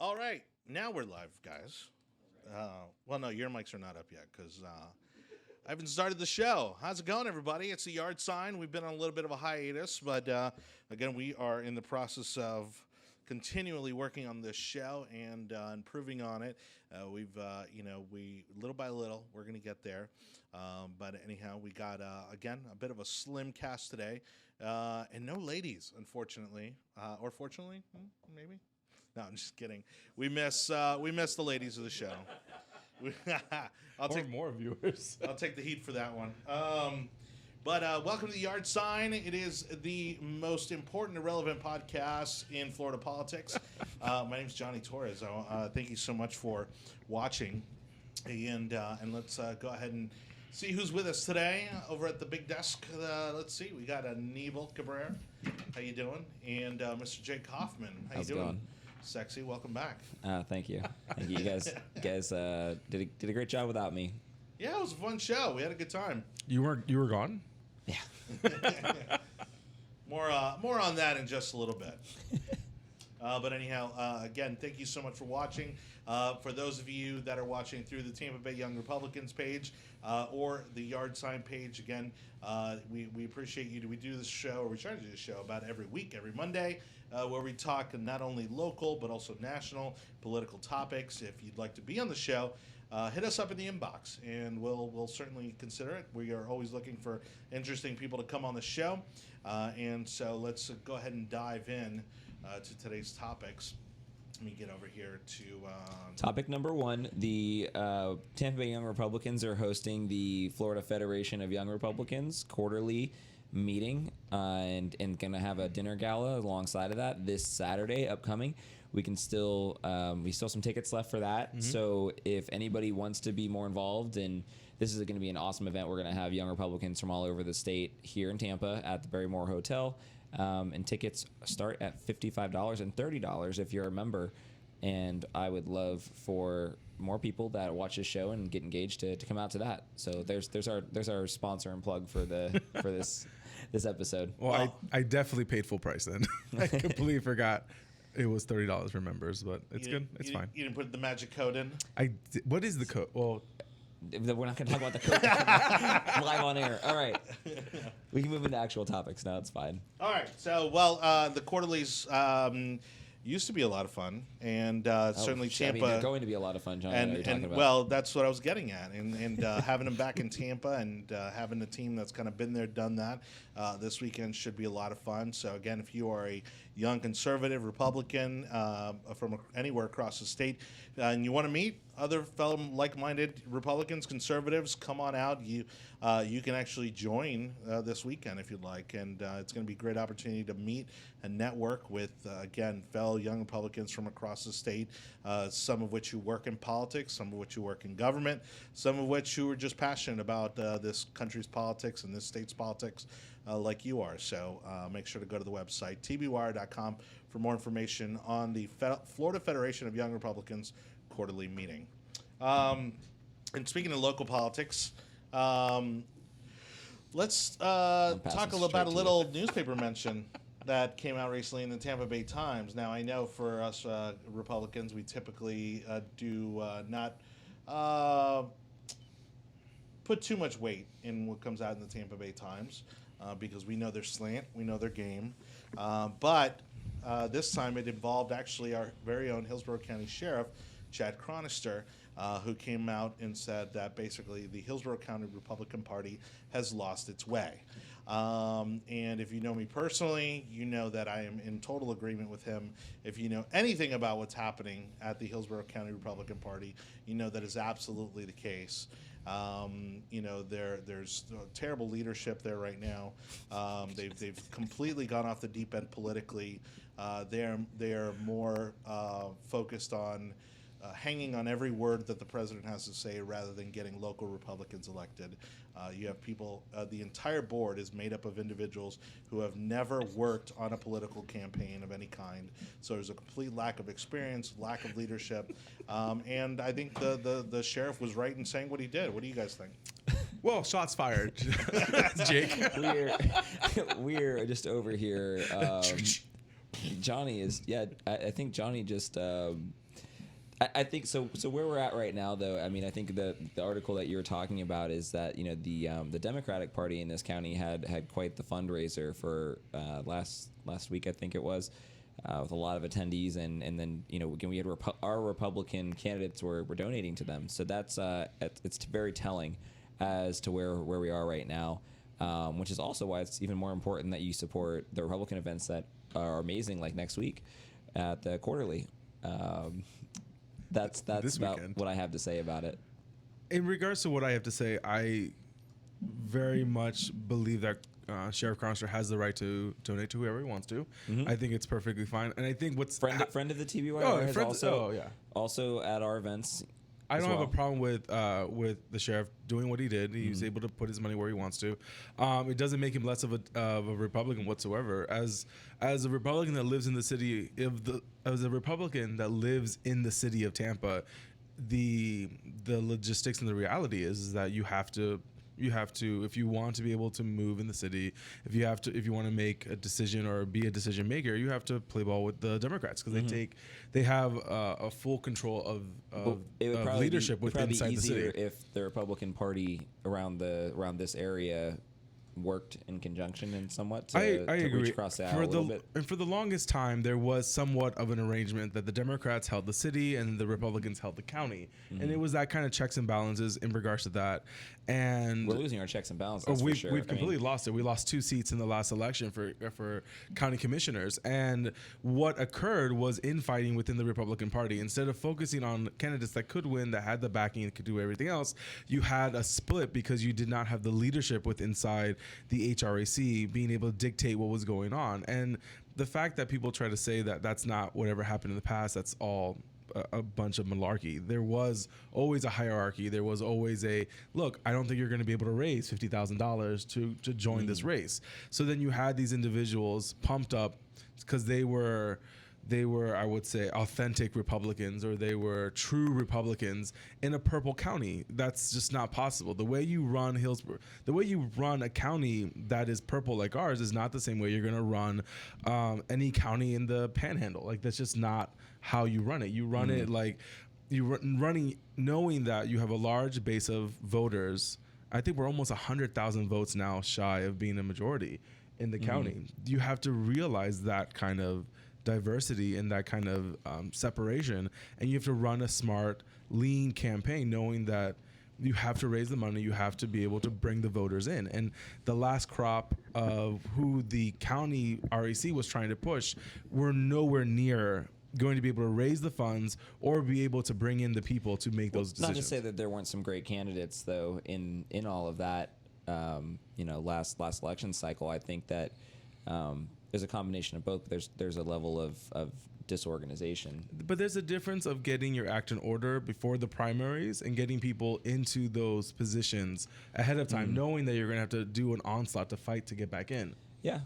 All right, now we're live, guys. Well, no, your mics are not up yet because I haven't started the show. How's it going, everybody? It's the Yard Sign. We've been on a little bit of a hiatus, but again, we are in the process of continually working on this show and improving on it. We little by little, we're going to get there. But anyhow, we got, again, a bit of a slim cast today. And no ladies, unfortunately. Or fortunately, maybe? No, I'm just kidding. We miss the ladies of the show. I'll take more viewers. I'll take the heat for that one. But welcome to the Yard Sign. It is the most important and relevant podcast in Florida politics. My name's Johnny Torres. Thank you so much for watching, and let's go ahead and see who's with us today over at the big desk. Let's see. We got Anibal, Cabrera. How you doing? And Mr. Jake Hoffman. How's it going? Sexy. Welcome back. Thank you. Thank you. You guys did a great job without me. Yeah, it was a fun show. We had a good time. You were gone? Yeah. More on that in just a little bit. But anyhow, again, thank you so much for watching. For those of you that are watching through the Tampa Bay Young Republicans page or the Yard Sign page, again, we appreciate you. We do this show, or we try to do this show about every week, every Monday, where we talk not only local but also national political topics. If you'd like to be on the show, hit us up in the inbox, and we'll certainly consider it. We are always looking for interesting people to come on the show, and so let's go ahead and dive in to today's topics. Let me get over here to topic number one. The Tampa Bay Young Republicans are hosting the Florida Federation of Young Republicans quarterly meeting, and going to have a dinner gala alongside of that this Saturday upcoming. We still have some tickets left for that. Mm-hmm. So if anybody wants to be more involved, and this is going to be an awesome event. We're going to have young Republicans from all over the state here in Tampa at the Barrymore Hotel. And tickets start at $55 and $30 if you're a member. And I would love for more people that watch this show and get engaged to come out to that. So there's our sponsor and plug for this episode. Well, I definitely paid full price then. I completely forgot. It was $30 for members, but it's good. It's fine. You didn't put the magic code in? What is the code? Well, we're not going to talk about the code live on air. All right. We can move into actual topics now. It's fine. All right. So, the quarterlies used to be a lot of fun, and certainly Tampa. They're going to be a lot of fun, John. And well, that's what I was getting at, and having them back in Tampa and having a team that's kind of been there, done that. This weekend should be a lot of fun. So again, if you are a young conservative Republican from anywhere across the state, and you want to meet other fellow like-minded Republicans, conservatives, come on out. You can actually join this weekend if you'd like, and it's going to be a great opportunity to meet and network with again fellow young Republicans from across the state. Some of which who work in politics, some of which who work in government, some of which who are just passionate about this country's politics and this state's politics, like you are. So make sure to go to the website tbwire.com for more information on the Florida Federation of Young Republicans quarterly meeting. And speaking of local politics, let's talk about a little newspaper mention that came out recently in the Tampa Bay Times. Now, I know for us Republicans, we typically do not put too much weight in what comes out in the Tampa Bay Times because we know their slant, we know their game. But this time it involved actually our very own Hillsborough County Sheriff, Chad Chronister, who came out and said that basically the Hillsborough County Republican Party has lost its way. And if you know me personally, you know that I am in total agreement with him. If you know anything about what's happening at the Hillsborough County Republican Party, you know that is absolutely the case. There's terrible leadership there right now. They've completely gone off the deep end politically. They are more focused on hanging on every word that the president has to say rather than getting local Republicans elected. You have people, the entire board is made up of individuals who have never worked on a political campaign of any kind. So there's a complete lack of experience, lack of leadership. And I think the sheriff was right in saying what he did. What do you guys think? Well, shots fired, Jake. We're just over here. Johnny is, I think Johnny just I think so. So where we're at right now, though, I mean, I think the article that you were talking about is that the Democratic Party in this county had quite the fundraiser for last week, I think it was, with a lot of attendees, and then again we had our Republican candidates were donating to them. So that's it's very telling as to where we are right now, which is also why it's even more important that you support the Republican events that are amazing, like next week at the Quarterly. That's This about weekend. what I have to say about it. In regards to what I have to say, I very much believe that Sheriff Cronster has the right to donate to whoever he wants to. I think it's perfectly fine, and I think what's Friend of the TBY has also at our events. I don't have a problem with the sheriff doing what he did. He was able to put his money where he wants to. It doesn't make him less of a Republican whatsoever. As a Republican that lives in the city as a Republican that lives in the city of Tampa, the logistics and the reality is that you have to, if you want to be able to move in the city, if you want to make a decision or be a decision maker, you have to play ball with the Democrats, because they have a full control of leadership within inside the city. If the Republican Party around this area worked in conjunction and somewhat to agree. reach across the aisle a little bit. And for the longest time, there was somewhat of an arrangement that the Democrats held the city and the Republicans held the county, and it was that kind of checks and balances in regards to that. And we're losing our checks and balances. We've completely lost it. We lost 2 seats in the last election for county commissioners, and what occurred was infighting within the Republican Party. Instead of focusing on candidates that could win, that had the backing and could do everything else, you had a split because you did not have the leadership inside the HRAC being able to dictate what was going on. And the fact that people try to say that that's not whatever happened in the past, that's all a bunch of malarkey. There was always a hierarchy. There was always a look. I don't think you're going to be able to raise $50,000 to join this race. So then you had these individuals pumped up because they were, I would say, authentic Republicans, or they were true Republicans in a purple county. That's just not possible. The way you run Hillsborough, the way you run a county that is purple like ours is not the same way you're going to run any county in the Panhandle. Like, that's just not how you run it. You run it like running, knowing that you have a large base of voters. I think we're almost 100,000 votes now shy of being a majority in the county. You have to realize that kind of diversity and that kind of separation, and you have to run a smart, lean campaign, knowing that you have to raise the money, you have to be able to bring the voters in. And the last crop of who the county RAC was trying to push were nowhere near going to be able to raise the funds or be able to bring in the people to make those decisions. Not to say that there weren't some great candidates, though, in all of that. Last election cycle, I think that there's a combination of both. There's a level of disorganization. But there's a difference of getting your act in order before the primaries and getting people into those positions ahead of time, knowing that you're going to have to do an onslaught to fight to get back in. Yeah.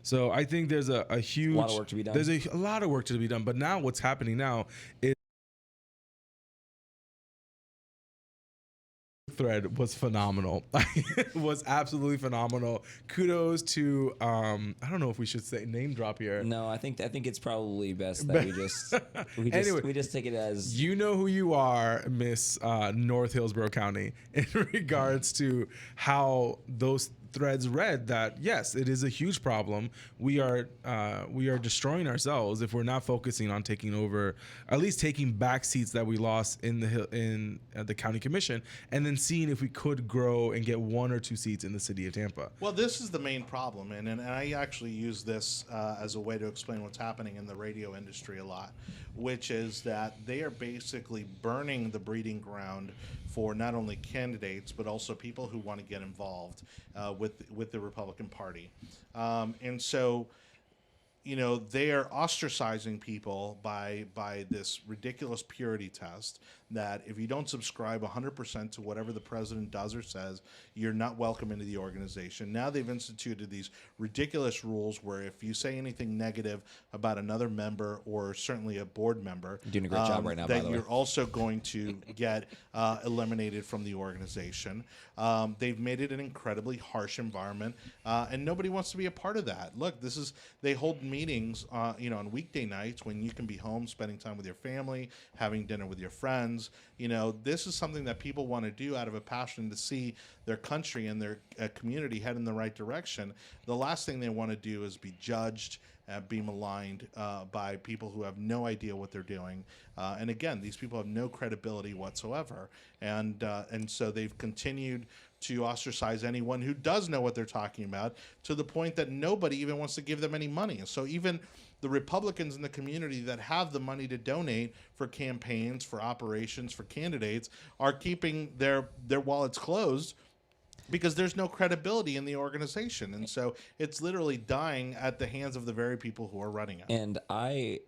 So I think there's a huge lot of work to be done. There's a lot of work to be done. But now what's happening now is thread was phenomenal. It was absolutely phenomenal. Kudos to I don't know if we should say name drop here. No, I think it's probably best that we just take it as, you know who you are, Miss North Hillsborough County, in regards to how those threads read that yes, it is a huge problem. We are destroying ourselves if we're not focusing on taking over, at least taking back seats that we lost in the county commission, and then seeing if we could grow and get 1 or 2 seats in the city of Tampa. Well, this is the main problem, and I actually use this as a way to explain what's happening in the radio industry a lot, which is that they are basically burning the breeding ground for not only candidates but also people who want to get involved with the Republican Party, and so they are ostracizing people by this ridiculous purity test that if you don't subscribe 100% to whatever the president does or says, you're not welcome into the organization. Now they've instituted these ridiculous rules where if you say anything negative about another member or certainly a board member, you're doing a great job right now, that by the way, you're also going to get eliminated from the organization. They've made it an incredibly harsh environment, and nobody wants to be a part of that. Look, they hold meetings, on weekday nights when you can be home spending time with your family, having dinner with your friends. This is something that people want to do out of a passion to see their country and their community head in the right direction. The last thing they want to do is be judged, be maligned by people who have no idea what they're doing. And again, these people have no credibility whatsoever. And so they've continued to ostracize anyone who does know what they're talking about, to the point that nobody even wants to give them any money. So even the Republicans in the community that have the money to donate for campaigns, for operations, for candidates, are keeping their wallets closed because there's no credibility in the organization. And so it's literally dying at the hands of the very people who are running it. And I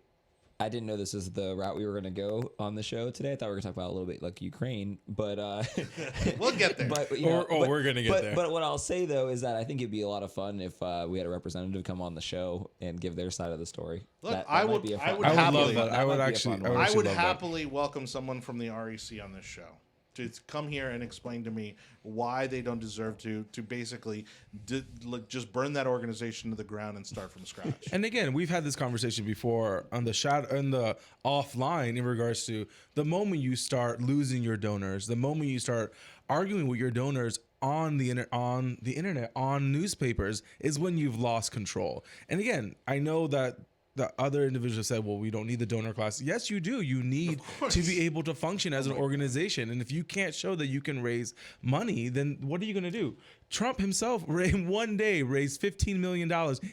didn't know this is the route we were going to go on the show today. I thought we were going to talk about a little bit like Ukraine, but we'll get there. But, we're going to get there. But what I'll say though is that I think it'd be a lot of fun if we had a representative come on the show and give their side of the story. Look, I would happily love that. I would happily welcome someone from the REC on this show to come here and explain to me why they don't deserve to basically just burn that organization to the ground and start from scratch. And again, we've had this conversation before on the the offline in regards to the moment you start losing your donors, the moment you start arguing with your donors on the internet, on newspapers, is when you've lost control. And again, I know that the other individuals said, well, we don't need the donor class. Yes, you do. You need to be able to function as an organization. And if you can't show that you can raise money, then what are you going to do? Trump himself in one day raised $15 million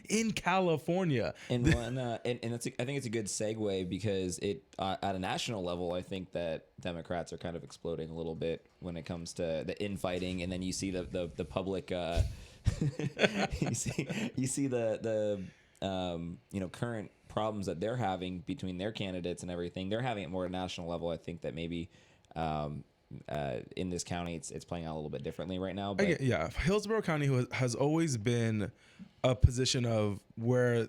in California. And that's I think it's a good segue because at a national level, I think that Democrats are kind of exploding a little bit when it comes to the infighting. And then you see the public, you see the current problems that they're having between their candidates and everything. They're having it more at a national level. I think that maybe in this county it's playing out a little bit differently right now. But yeah, Hillsborough County has always been a position of where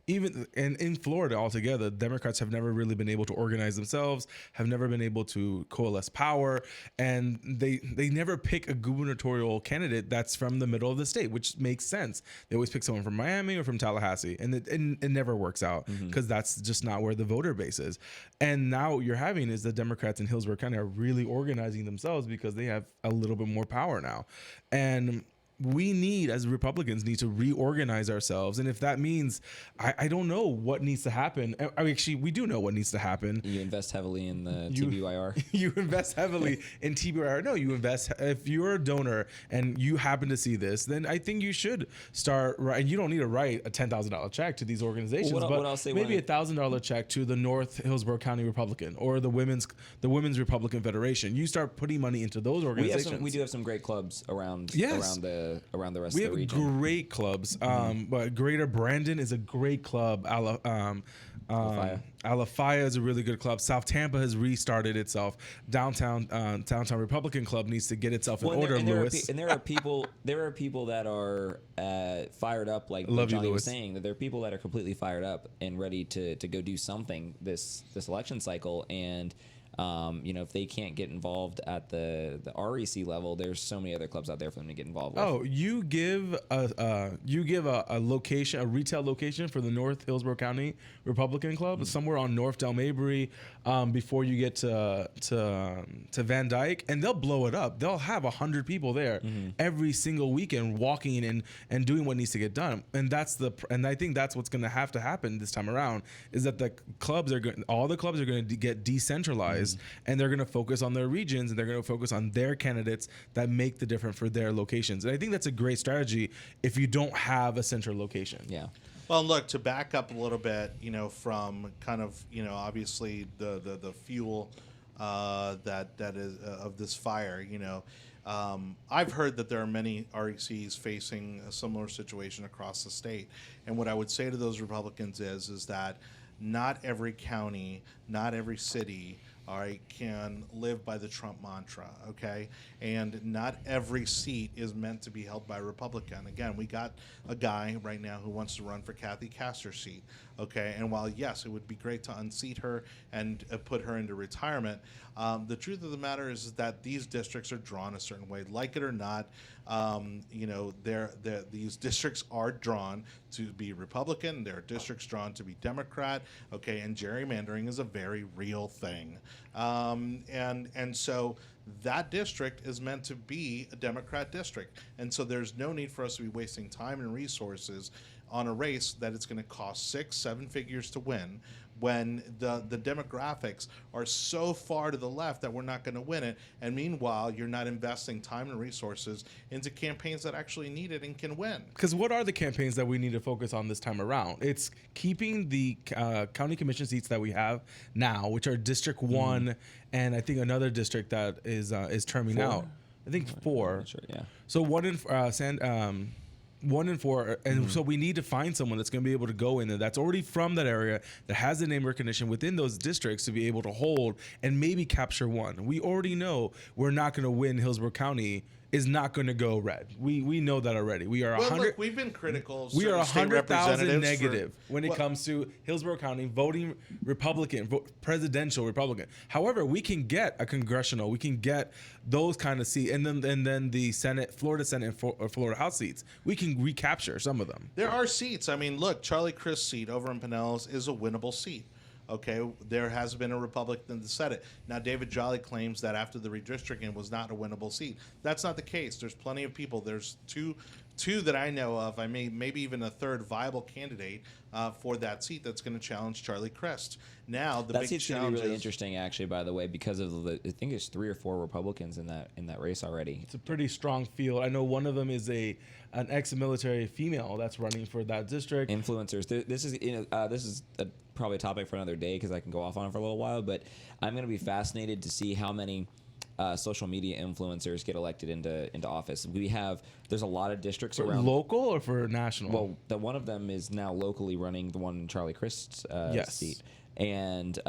even in Florida altogether, Democrats have never really been able to organize themselves, have never been able to coalesce power, and they never pick a gubernatorial candidate that's from the middle of the state, which makes sense. They always pick someone from Miami or from Tallahassee, and it never works out because that's just not where the voter base is. And now what you're having is the Democrats in Hillsborough County are really organizing themselves because they have a little bit more power now. And we as Republicans need to reorganize ourselves. And if that means, I don't know what needs to happen. Actually, we do know what needs to happen. You invest heavily in the TBYR. You invest heavily in TBYR. No, you invest. If you're a donor and you happen to see this, then I think you should start. And you don't need to write a $10,000 check to these organizations, but maybe a $1,000 check to the North Hillsborough County Republican or the Women's Republican Federation. You start putting money into those organizations. We do have some great clubs around the rest we of the region. We have great clubs. But Greater Brandon is a great club. Alafaya is a really good club. South Tampa has restarted itself. Downtown Republican Club needs to get itself in order, Lewis. There are people that are fired up, like Johnny was saying, that there are people that are completely fired up and ready to go do something this election cycle. And if they can't get involved at the REC level, there's so many other clubs out there for them to get involved with. Oh, you give a location, a retail location for the North Hillsborough County Republican Club, somewhere on North Del Mabry, before you get to Van Dyke, and they'll blow it up. They'll have 100 people there every single weekend walking and doing what needs to get done. And I think that's what's going to have to happen this time around, is that all the clubs are going to get decentralized. And they're going to focus on their regions, and they're going to focus on their candidates that make the difference for their locations. And I think that's a great strategy if you don't have a central location. Yeah. Well, look, to back up a little bit, from kind of, obviously the fuel that is of this fire, I've heard that there are many RECs facing a similar situation across the state. And what I would say to those Republicans is that not every county, not every city all right, can live by the Trump mantra, okay? And not every seat is meant to be held by a Republican. Again, we got a guy right now who wants to run for Kathy Castor's seat, okay? And while, yes, it would be great to unseat her and put her into retirement, the truth of the matter is that these districts are drawn a certain way. Like it or not, these districts are drawn to be Republican. There are districts drawn to be Democrat, okay? And gerrymandering is a very real thing. And so that district is meant to be a Democrat district. And so there's no need for us to be wasting time and resources on a race that it's going to cost 6-7 figures to win, when the demographics are so far to the left that we're not going to win it. And meanwhile, you're not investing time and resources into campaigns that actually need it and can win. Because what are the campaigns that we need to focus on this time around? It's keeping the county commission seats that we have now, which are District 1 and I think another district that is terming 4? out. I think 4. Sure, yeah. So 1 and 4, and so we need to find someone that's going to be able to go in there that's already from that area, that has the name recognition within those districts to be able to hold and maybe capture one. We already know we're not going to win. Hillsborough County is not going to go red. We know that already. We are 100. Look, we've been critical of We are certain state 100,000 representatives negative when it comes to Hillsborough County voting Republican, presidential Republican. However, we can get a congressional, we can get those kind of seats, and then the Senate, Florida Senate, and Florida House seats. We can recapture some of them. There are seats. I mean, look, Charlie Crist's seat over in Pinellas is a winnable seat. Okay, there has been a Republican in the Senate. Now, David Jolly claims that after the redistricting was not a winnable seat. That's not the case. There's plenty of people. There's two that I know of. I maybe even a third viable candidate for that seat that's going to challenge Charlie Crist. Now, the That big seat's going to challenge be really is, interesting, actually. By the way, because of I think there's 3 or 4 Republicans in that race already. It's a pretty strong field. I know one of them is an ex-military female that's running for that district. Influencers. This is probably a topic for another day because I can go off on it for a little while. But I'm going to be fascinated to see how many social media influencers get elected into office. There's a lot of districts For around. local or for national? Well, one of them is now locally running, the one in Charlie Crist's Yes. seat. And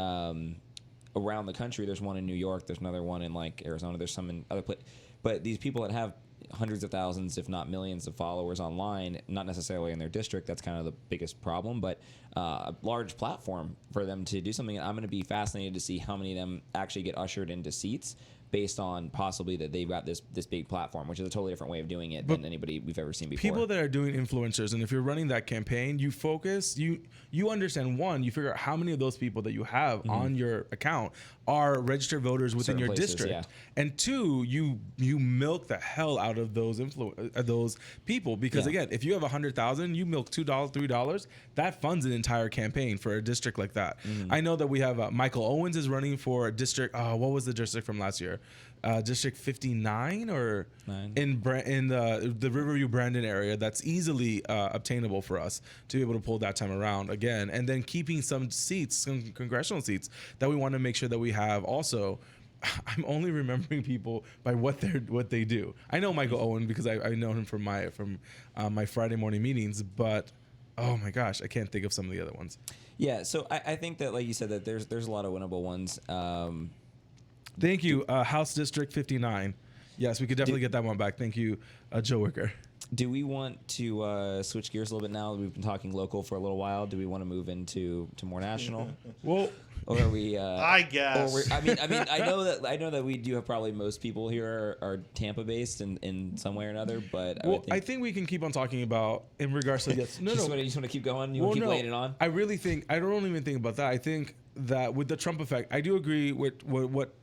around the country, there's one in New York. There's another one in like Arizona. There's some in other places. But these people that have hundreds of thousands, if not millions, of followers online, not necessarily in their district. That's kind of the biggest problem, but a large platform for them to do something. And I'm going to be fascinated to see how many of them actually get ushered into seats based on possibly that they've got this big platform, which is a totally different way of doing it than anybody we've ever seen before. People that are doing influencers, and if you're running that campaign, you focus, you understand, one, you figure out how many of those people that you have on your account are registered voters within Certain your places, district. yeah. And two, you milk the hell out of those those people, because again, if you have 100,000, you milk $2, $3, that funds an entire campaign for a district like that. I know that we have Michael Owens is running for a district. What was the district from last year? District 59 or 9. in the Riverview Brandon area. That's easily obtainable for us to be able to pull that time around again, and then keeping some seats, some congressional seats that we want to make sure that we have also. I'm only remembering people by what they do. I know Michael Owen because I know him from my Friday morning meetings, but oh my gosh, I can't think of some of the other ones. Yeah, so I think that, like you said, that there's a lot of winnable ones. Thank you, House District 59. Yes, we could definitely get that one back. Thank you, Joe Wicker. Do we want to switch gears a little bit now? We've been talking local for a little while. Do we want to move into more national? Well, or are we? I guess. I mean, I know that we do have probably most people here are Tampa based in some way or another. But I think we can keep on talking about in regards to yes. No, you just want to keep going. You want to keep laying it on. I really think I don't even think about that. I think that with the Trump effect, I do agree with what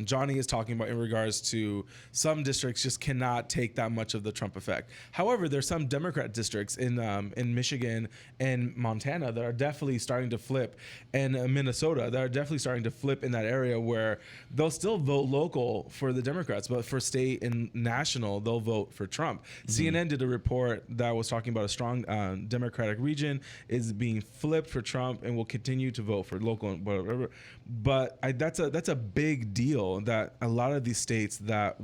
Johnny is talking about in regards to some districts just cannot take that much of the Trump effect. However, there's some Democrat districts in Michigan and Montana that are definitely starting to flip, and Minnesota that are definitely starting to flip in that area where they'll still vote local for the Democrats, but for state and national, they'll vote for Trump. CNN did a report that was talking about a strong Democratic region is being flipped for Trump and will continue to vote for local and whatever. But that's a big deal that a lot of these states that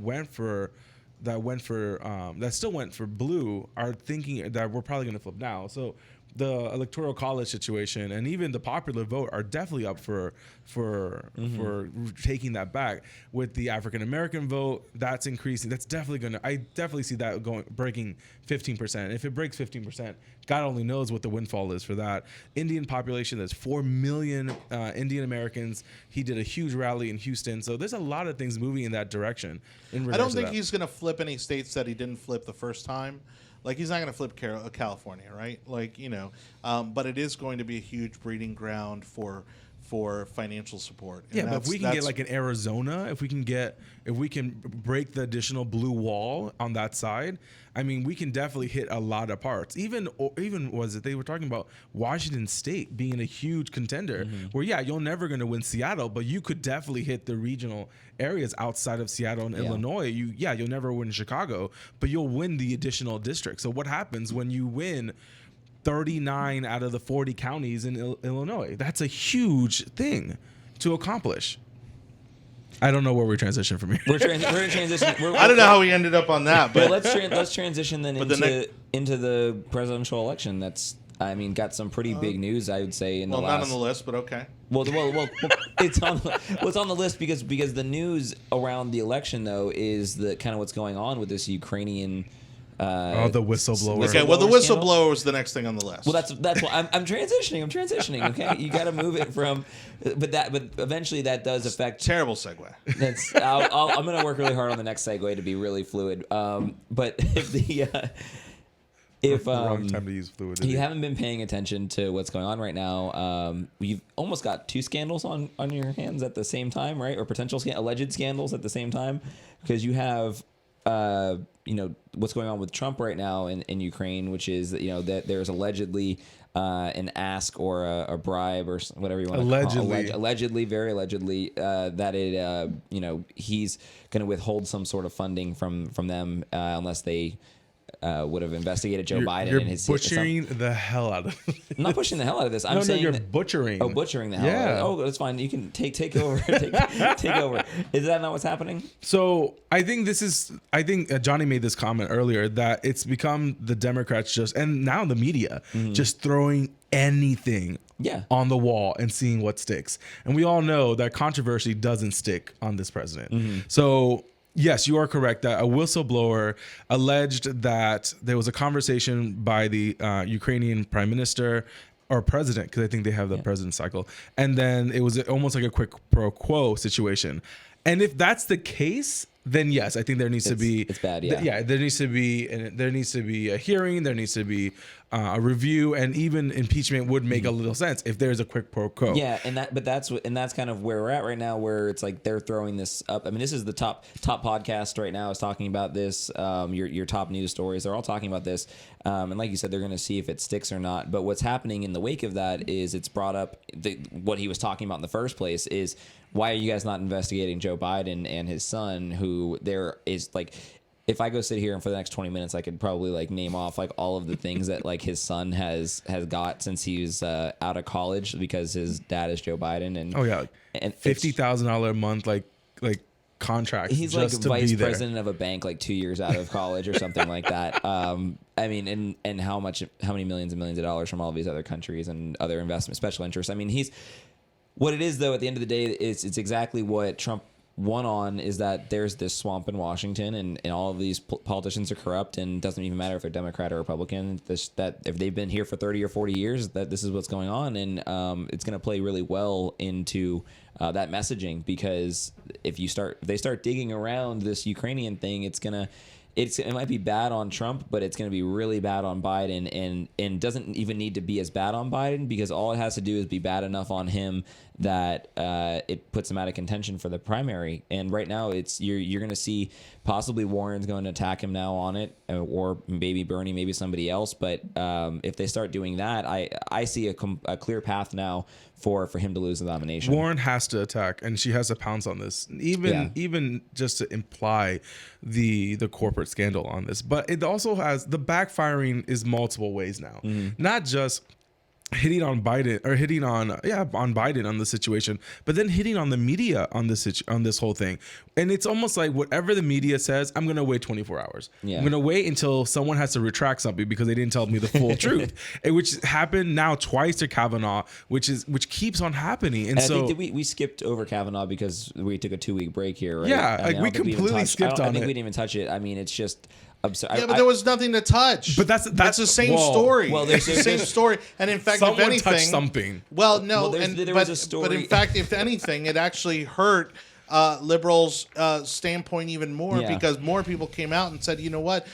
still went for blue are thinking that we're probably going to flip now. So the electoral college situation and even the popular vote are definitely up for taking that back. With the African American vote, that's increasing. That's definitely I definitely see that breaking 15%. If it breaks 15%, God only knows what the windfall is for that. Indian population, there's 4 million Indian Americans. He did a huge rally in Houston. So there's a lot of things moving in that direction. I don't think he's going to flip any states that he didn't flip the first time. Like, he's not going to flip California, right? Like, but it is going to be a huge breeding ground for financial support. And yeah, but if we can get like in Arizona, if we can break the additional blue wall on that side, I mean, we can definitely hit a lot of parts. Even was it they were talking about Washington State being a huge contender, where you're never going to win Seattle, but you could definitely hit the regional areas outside of Seattle and Illinois. You'll never win Chicago, but you'll win the additional districts. So what happens when you win 39 out of the 40 counties in Illinois? That's a huge thing to accomplish. I don't know where we transition from here. We're going to transition. I don't know how we ended up on that, but let's transition then into the presidential election. That's got some pretty big news, I would say. Not on the list, but okay. Well, it's on the list because the news around the election though is the kind of what's going on with this Ukrainian. The whistleblower. Okay, well, the whistleblower is the next thing on the list. Well, that's why I'm transitioning. Okay, you got to move it from, but eventually that does affect. Terrible segue. I'm going to work really hard on the next segue to be really fluid. But if wrong time to use fluid. You haven't been paying attention to what's going on right now, you've almost got two scandals on your hands at the same time, right? Or potential alleged scandals at the same time, because you have. What's going on with Trump right now in Ukraine, which is that there's allegedly an ask or a bribe or whatever you want to call it. Allegedly, very allegedly, that he's going to withhold some sort of funding from them unless they would have investigated Joe Biden and his. You're butchering the hell out of it. I'm not pushing the hell out of this. I'm saying you're butchering. Oh, butchering the hell out of it. Oh, that's fine. You can take over. take over. Is that not what's happening? So I think Johnny made this comment earlier that it's become the Democrats and now the media just throwing anything on the wall and seeing what sticks. And we all know that controversy doesn't stick on this president. So yes, you are correct that a whistleblower alleged that there was a conversation by the Ukrainian prime minister or president, because I think they have the president cycle, and then it was almost like a quick pro quo situation. And if that's the case, then yes, I think there needs to be. It's bad, there needs to be a hearing. There needs to be a review, and even impeachment would make a little sense if there's a quick pro quo. Yeah, that's kind of where we're at right now, where it's like they're throwing this up. I mean, this is the top podcast right now is talking about this. Your top news stories, they're all talking about this, and like you said, they're going to see if it sticks or not. But what's happening in the wake of that is it's brought up what he was talking about in the first place is. Why are you guys not investigating Joe Biden and his son, who there is like, if I go sit here and for the next 20 minutes, I could probably like name off like all of the things that like his son has got since he was out of college because his dad is Joe Biden. And and $50,000 a month, like contract. He's just like vice to be president of a bank, like 2 years out of college or something like that. I mean, and how many millions and millions of dollars from all of these other countries and other investment special interests. I mean, what it is, though, at the end of the day, is it's exactly what Trump won on, is that there's this swamp in Washington and all of these politicians are corrupt, and it doesn't even matter if they're Democrat or Republican, that if they've been here for 30 or 40 years, that this is what's going on. And it's going to play really well into that messaging, because if they start digging around this Ukrainian thing, it might be bad on Trump, but it's going to be really bad on Biden, and doesn't even need to be as bad on Biden, because all it has to do is be bad enough on him that it puts him out of contention for the primary. And right now, you're going to see possibly Warren's going to attack him now on it, or maybe Bernie, maybe somebody else. But if they start doing that, I see a clear path now for him to lose the nomination. Warren has to attack, and she has to pounce on this, even just to imply the corporate scandal on this. But it also has the backfiring is multiple ways now, not just hitting on Biden or hitting on on Biden on the situation, but then hitting on the media on this whole thing. And it's almost like whatever the media says, I'm gonna wait 24 hours. Yeah. I'm gonna wait until someone has to retract something because they didn't tell me the full truth, and which happened now twice to Kavanaugh, which keeps on happening. And I so think we skipped over Kavanaugh because we took a 2-week break here, right? Yeah, I like mean, I we don't think even completely touched- skipped I on think it. we didn't even touch it. I mean, it's just absurd. Yeah, but there was nothing to touch. But that's the same whoa. story. Well, It's the same story. And in fact, Someone if anything, touched something. Well, no, Well, and there but, was a story. but in fact, if anything, it actually hurt liberals' standpoint even more Yeah. because more people came out and said, you know what,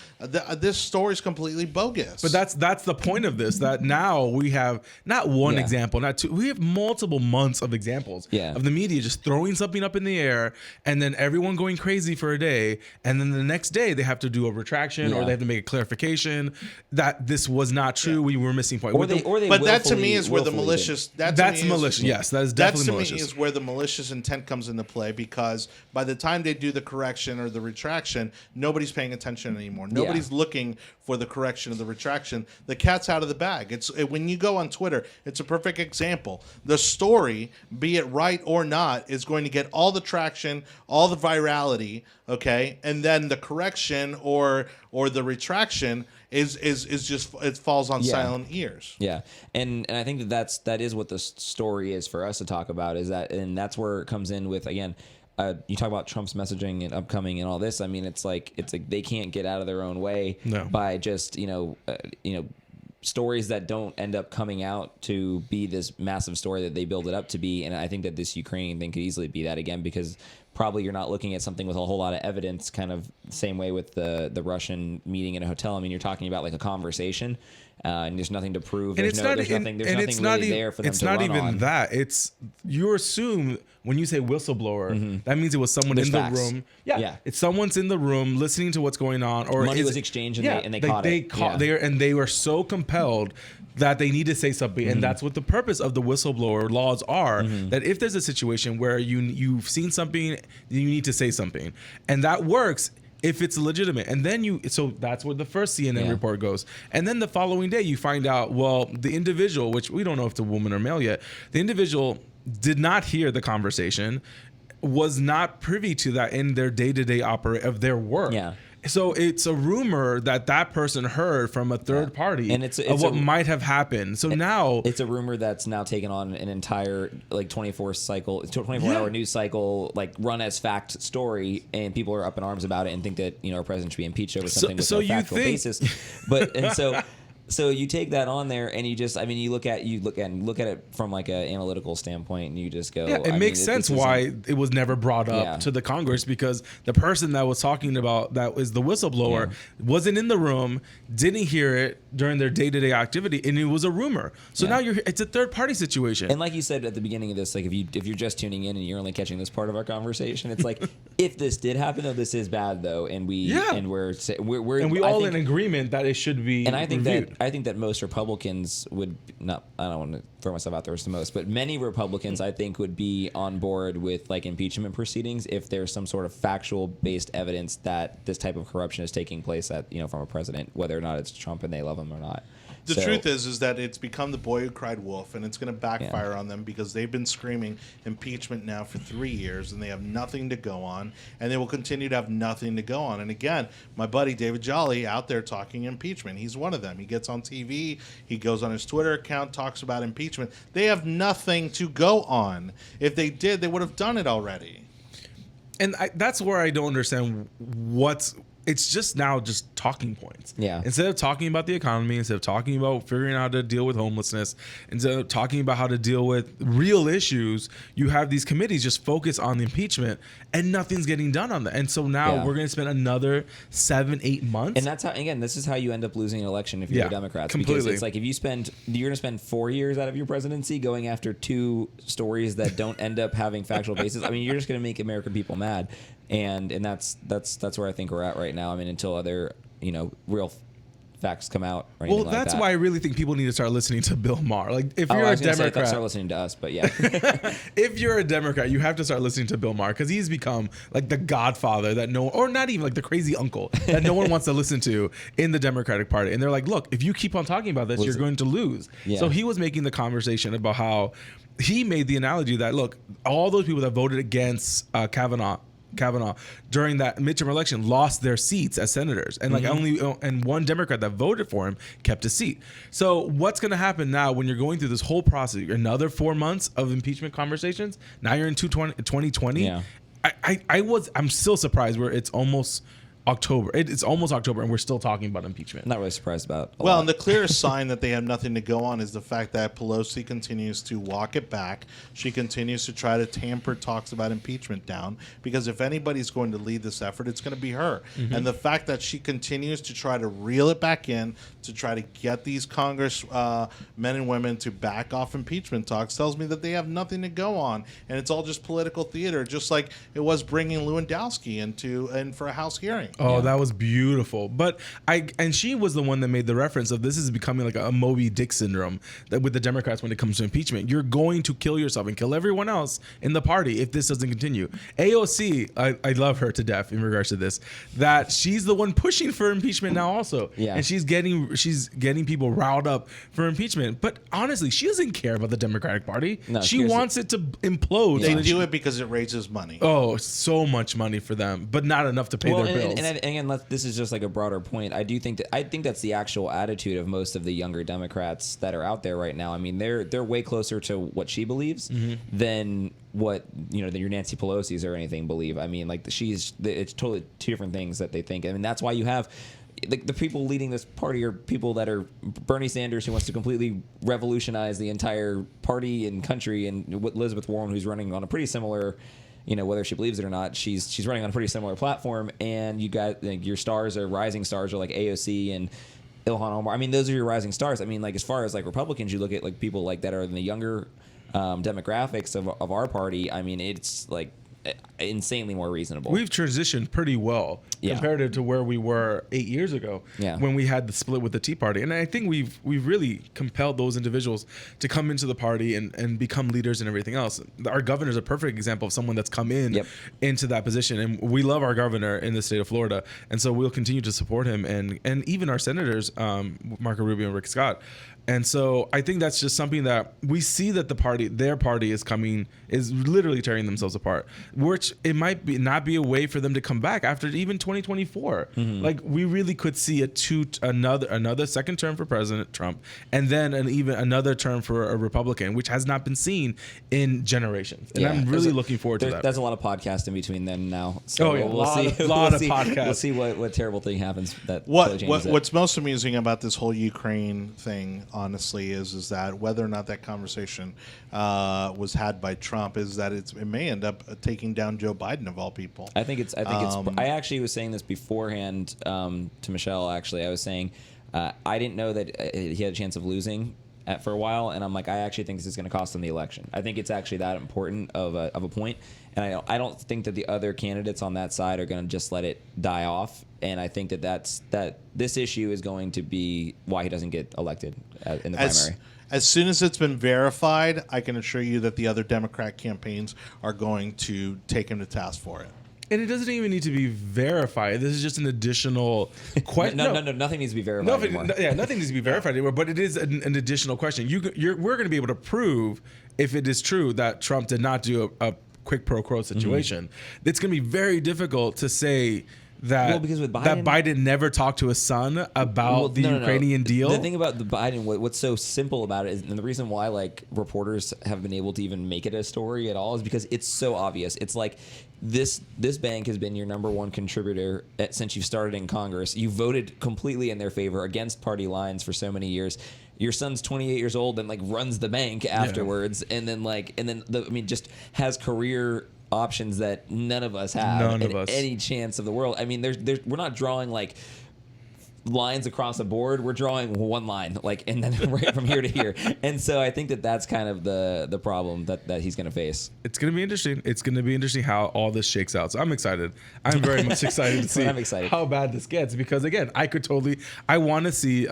this story is completely bogus. But that's the point of this. That now we have not one Yeah. example, not two. We have multiple months of examples Yeah. of the media just throwing something up in the air, and then everyone going crazy for a day, and then the next day they have to do a retraction or Yeah. they have to make a clarification that this was not true. We were missing point. or With they, the- or they But that to me willfully- is where the willfully did. malicious. That to that's me is- malicious. Yes, that is That definitely to malicious. me is where the malicious intent comes into play because by the time they do the correction or the retraction, nobody's paying attention anymore. Nobody's looking for the correction or the retraction. The cat's out of the bag. When you go on Twitter, it's a perfect example. The story, be it right or not, is going to get all the traction, all the virality, okay, and then the correction or the retraction is just it falls on Yeah. silent ears. Yeah, and I think that is what the story is for us to talk about. Is that, and that's where it comes in with, again. You talk about Trump's messaging and upcoming and all this. I mean, it's like they can't get out of their own way by just stories that don't end up coming out to be this massive story that they build it up to be. And I think that this Ukrainian thing could easily be that again, because probably you're not looking at something with a whole lot of evidence, kind of same way with the Russian meeting in a hotel. I mean, you're talking about like a conversation. And there's nothing to prove. And There's nothing really there for them it's to not run even on. that. It's you assume when you say whistleblower, that means it was someone There's in facts. the room. Yeah. It's someone's in the room listening to what's going on, or Money is was it- exchanged and they caught they it. Caught, Yeah. they were so compelled that they need to say something, and that's what the purpose of the whistleblower laws are. That if there's a situation where you've seen something, you need to say something, and that works if it's legitimate. And then so that's where the first CNN report goes. And then the following day you find out, well, the individual, which we don't know if it's a woman or male yet, the individual did not hear the conversation, was not privy to that in their day-to-day of their work. Yeah. So it's a rumor that person heard from a third party And it's of what a- might have happened. So now It's a rumor that's now taken on an entire like 24-hour news cycle, like run as fact story, and people are up in arms about it and think that our president should be impeached over something with so no you factual think- basis. But and so you take that on there and you just, I mean, you look at it from like an analytical standpoint, and you just go, yeah, it makes sense why it was never brought up Yeah. to the Congress, because the person that was talking about that was the whistleblower wasn't in the room, didn't hear it during their day-to-day activity, and it was a rumor. So now it's a third-party situation. And like you said at the beginning of this, like if you're just tuning in and you're only catching this part of our conversation, it's like if this did happen, though, this is bad though, and we're and we I all think- in agreement that it should be. And I think reviewed. that most Republicans would not. I don't want to throw myself out there as the most, but many Republicans I think would be on board with like impeachment proceedings if there's some sort of factual based evidence that this type of corruption is taking place from a president, whether or not it's Trump and they love him or not. The truth is that it's become the boy who cried wolf, and it's going to backfire on them because they've been screaming impeachment now for 3 years, and they have nothing to go on, and they will continue to have nothing to go on. And again, my buddy David Jolly out there talking impeachment. He's one of them. He gets on TV, he goes on his Twitter account, talks about impeachment. They have nothing to go on. If they did, they would have done it already. And that's where I don't understand it's just now just talking points. Yeah. Instead of talking about the economy, instead of talking about figuring out how to deal with homelessness, instead of talking about how to deal with real issues, you have these committees just focus on the impeachment, and nothing's getting done on that. And so now we're going to spend another 7-8 months. And that's how, again, this is how you end up losing an election if you're a Democrat. Because completely. it's like if you're going to spend 4 years out of your presidency going after two stories that don't end up having factual basis. I mean, you're just going to make American people mad. And that's where I think we're at right now. I mean, until other real facts come out. Or anything Well, like that's that. why I really think people need to start listening to Bill Maher. Like, if Oh, you're I a was gonna say, Democrat, start listening to us, but yeah. if you're a Democrat, you have to start listening to Bill Maher because he's become like the godfather that no, or not even like the crazy uncle that no one wants to listen to in the Democratic Party. And they're like, look, if you keep on talking about this, you're going to lose. Yeah. So he was making the conversation about how he made the analogy that, look, all those people that voted against Kavanaugh during that midterm election lost their seats as senators, and like only and one Democrat that voted for him kept a seat. So what's going to happen now when you're going through this whole process? Another 4 months of impeachment conversations. Now you're in 2020. Yeah. I'm still surprised where it's almost October. It's almost October, and we're still talking about impeachment. I'm not really surprised about it. Well, and the clearest sign that they have nothing to go on is the fact that Pelosi continues to walk it back. She continues to try to tamper talks about impeachment down, because if anybody's going to lead this effort, it's going to be her. And the fact that she continues to try to reel it back in, to try to get these Congress men and women to back off impeachment talks, tells me that they have nothing to go on, and it's all just political theater, just like it was bringing Lewandowski in for a House hearing. Oh, that was beautiful. But she was the one that made the reference of this is becoming like a Moby Dick syndrome that with the Democrats when it comes to impeachment. You're going to kill yourself and kill everyone else in the party if this doesn't continue. AOC, I love her to death in regards to this, that she's the one pushing for impeachment now also. Yeah. And she's getting people riled up for impeachment. But honestly, she doesn't care about the Democratic Party. No, she seriously. wants it to implode. They so that do it because it raises money. Oh, so much money for them, but not enough to pay their bills. And again, this is just like a broader point. I think that's the actual attitude of most of the younger Democrats that are out there right now. I mean, they're way closer to what she believes than what your Nancy Pelosi's or anything believe. I mean, like it's totally two different things that they think. I mean, that's why you have the people leading this party are people that are Bernie Sanders, who wants to completely revolutionize the entire party and country, and Elizabeth Warren, who's running on a pretty similar, whether she believes it or not, she's running on a pretty similar platform. And you got your stars are rising stars are like AOC and Ilhan Omar. I mean, those are your rising stars. I mean, like as far as like Republicans, you look at like people like that are in the younger demographics of our party. I mean, it's like insanely more reasonable. We've transitioned pretty well comparative to where we were 8 years ago when we had the split with the Tea Party. And I think we've really compelled those individuals to come into the party and become leaders and everything else. Our governor is a perfect example of someone that's come into that position. And we love our governor in the state of Florida. And so we'll continue to support him, and even our senators, Marco Rubio and Rick Scott. And so I think that's just something that we see that their party is literally tearing themselves apart, which it might not be a way for them to come back after even 2024. Like we really could see another second term for President Trump, and then even another term for a Republican, which has not been seen in generations. And I'm really looking forward to that. There's a lot of podcasts in between them now. So we'll see. A lot of podcasts. We'll see what terrible thing happens. What's most amusing about this whole Ukraine thing, honestly, is that whether or not that conversation was had by Trump, is that it may end up taking down Joe Biden of all people. I think it's. I actually was saying this beforehand to Michelle. Actually, I was saying I didn't know that he had a chance of losing for a while, and I'm like, I actually think this is going to cost him the election. I think it's actually that important of a point, and I don't think that the other candidates on that side are going to just let it die off. And I think that this issue is going to be why he doesn't get elected in the primary. As soon as it's been verified, I can assure you that the other Democrat campaigns are going to take him to task for it. And it doesn't even need to be verified. This is just an additional question. No, nothing needs to be verified anymore. Nothing needs to be verified anymore. But it is an additional question. We're going to be able to prove if it is true that Trump did not do a quick pro quo situation. It's going to be very difficult to say that because with Biden, that Biden never talked to his son about the Ukrainian deal. The thing about the Biden, what's so simple about it is, and the reason why like reporters have been able to even make it a story at all is because it's so obvious. It's like this bank has been your number one contributor since you started in Congress. You voted completely in their favor against party lines for so many years. Your son's 28 years old and like runs the bank afterwards, and then just has career options that none of us have any chance of the world. I mean, we're not drawing like lines across the board. We're drawing one line, like, and then right from here to here. And so I think that that's kind of the problem that he's going to face. It's going to be interesting. It's going to be interesting how all this shakes out. So I'm excited. I'm very much excited to see how bad this gets, because again, I want to see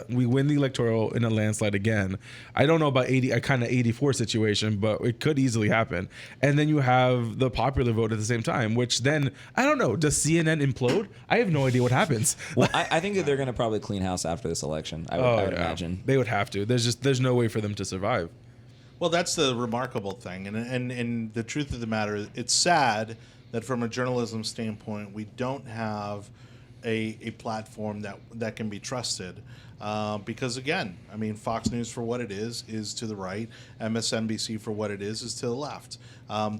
we win the electoral in a landslide again. I don't know about a kind of 84 situation, but it could easily happen. And then you have the popular vote at the same time, which then, I don't know, does CNN implode? I have no idea what happens. Well, I think that they're going to probably clean house after this election. I would imagine. They would have to. There's no way for them to survive. Well, that's the remarkable thing. And the truth of the matter is, it's sad that from a journalism standpoint, we don't have a platform that can be trusted. Because again, I mean, Fox News for what it is to the right. MSNBC for what it is to the left.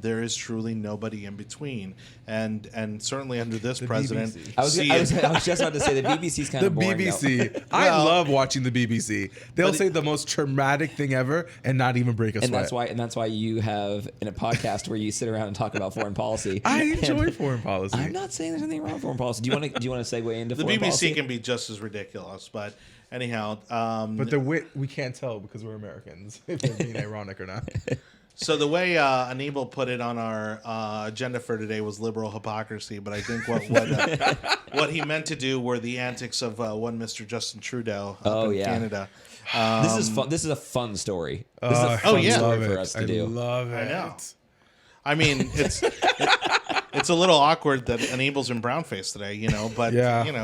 There is truly nobody in between, and certainly under this president, I was just about to say the BBC's kind of boring. The BBC, I love watching the BBC. They'll say the most traumatic thing ever and not even break a sweat. And that's why you have in a podcast where you sit around and talk about foreign policy. I enjoy foreign policy. I'm not saying there's anything wrong with foreign policy. Do you want to segue into the foreign BBC policy? can be just as ridiculous, but. Anyhow, but we can't tell because we're Americans if they're being ironic or not. So the way Anibal put it on our agenda for today was liberal hypocrisy, but I think what he meant to do were the antics of one Mr. Justin Trudeau in Canada. This is fun. This is a fun story. This is a fun story for us to do. I love it. I know. I mean, it's a little awkward that Anibal's in brownface today, but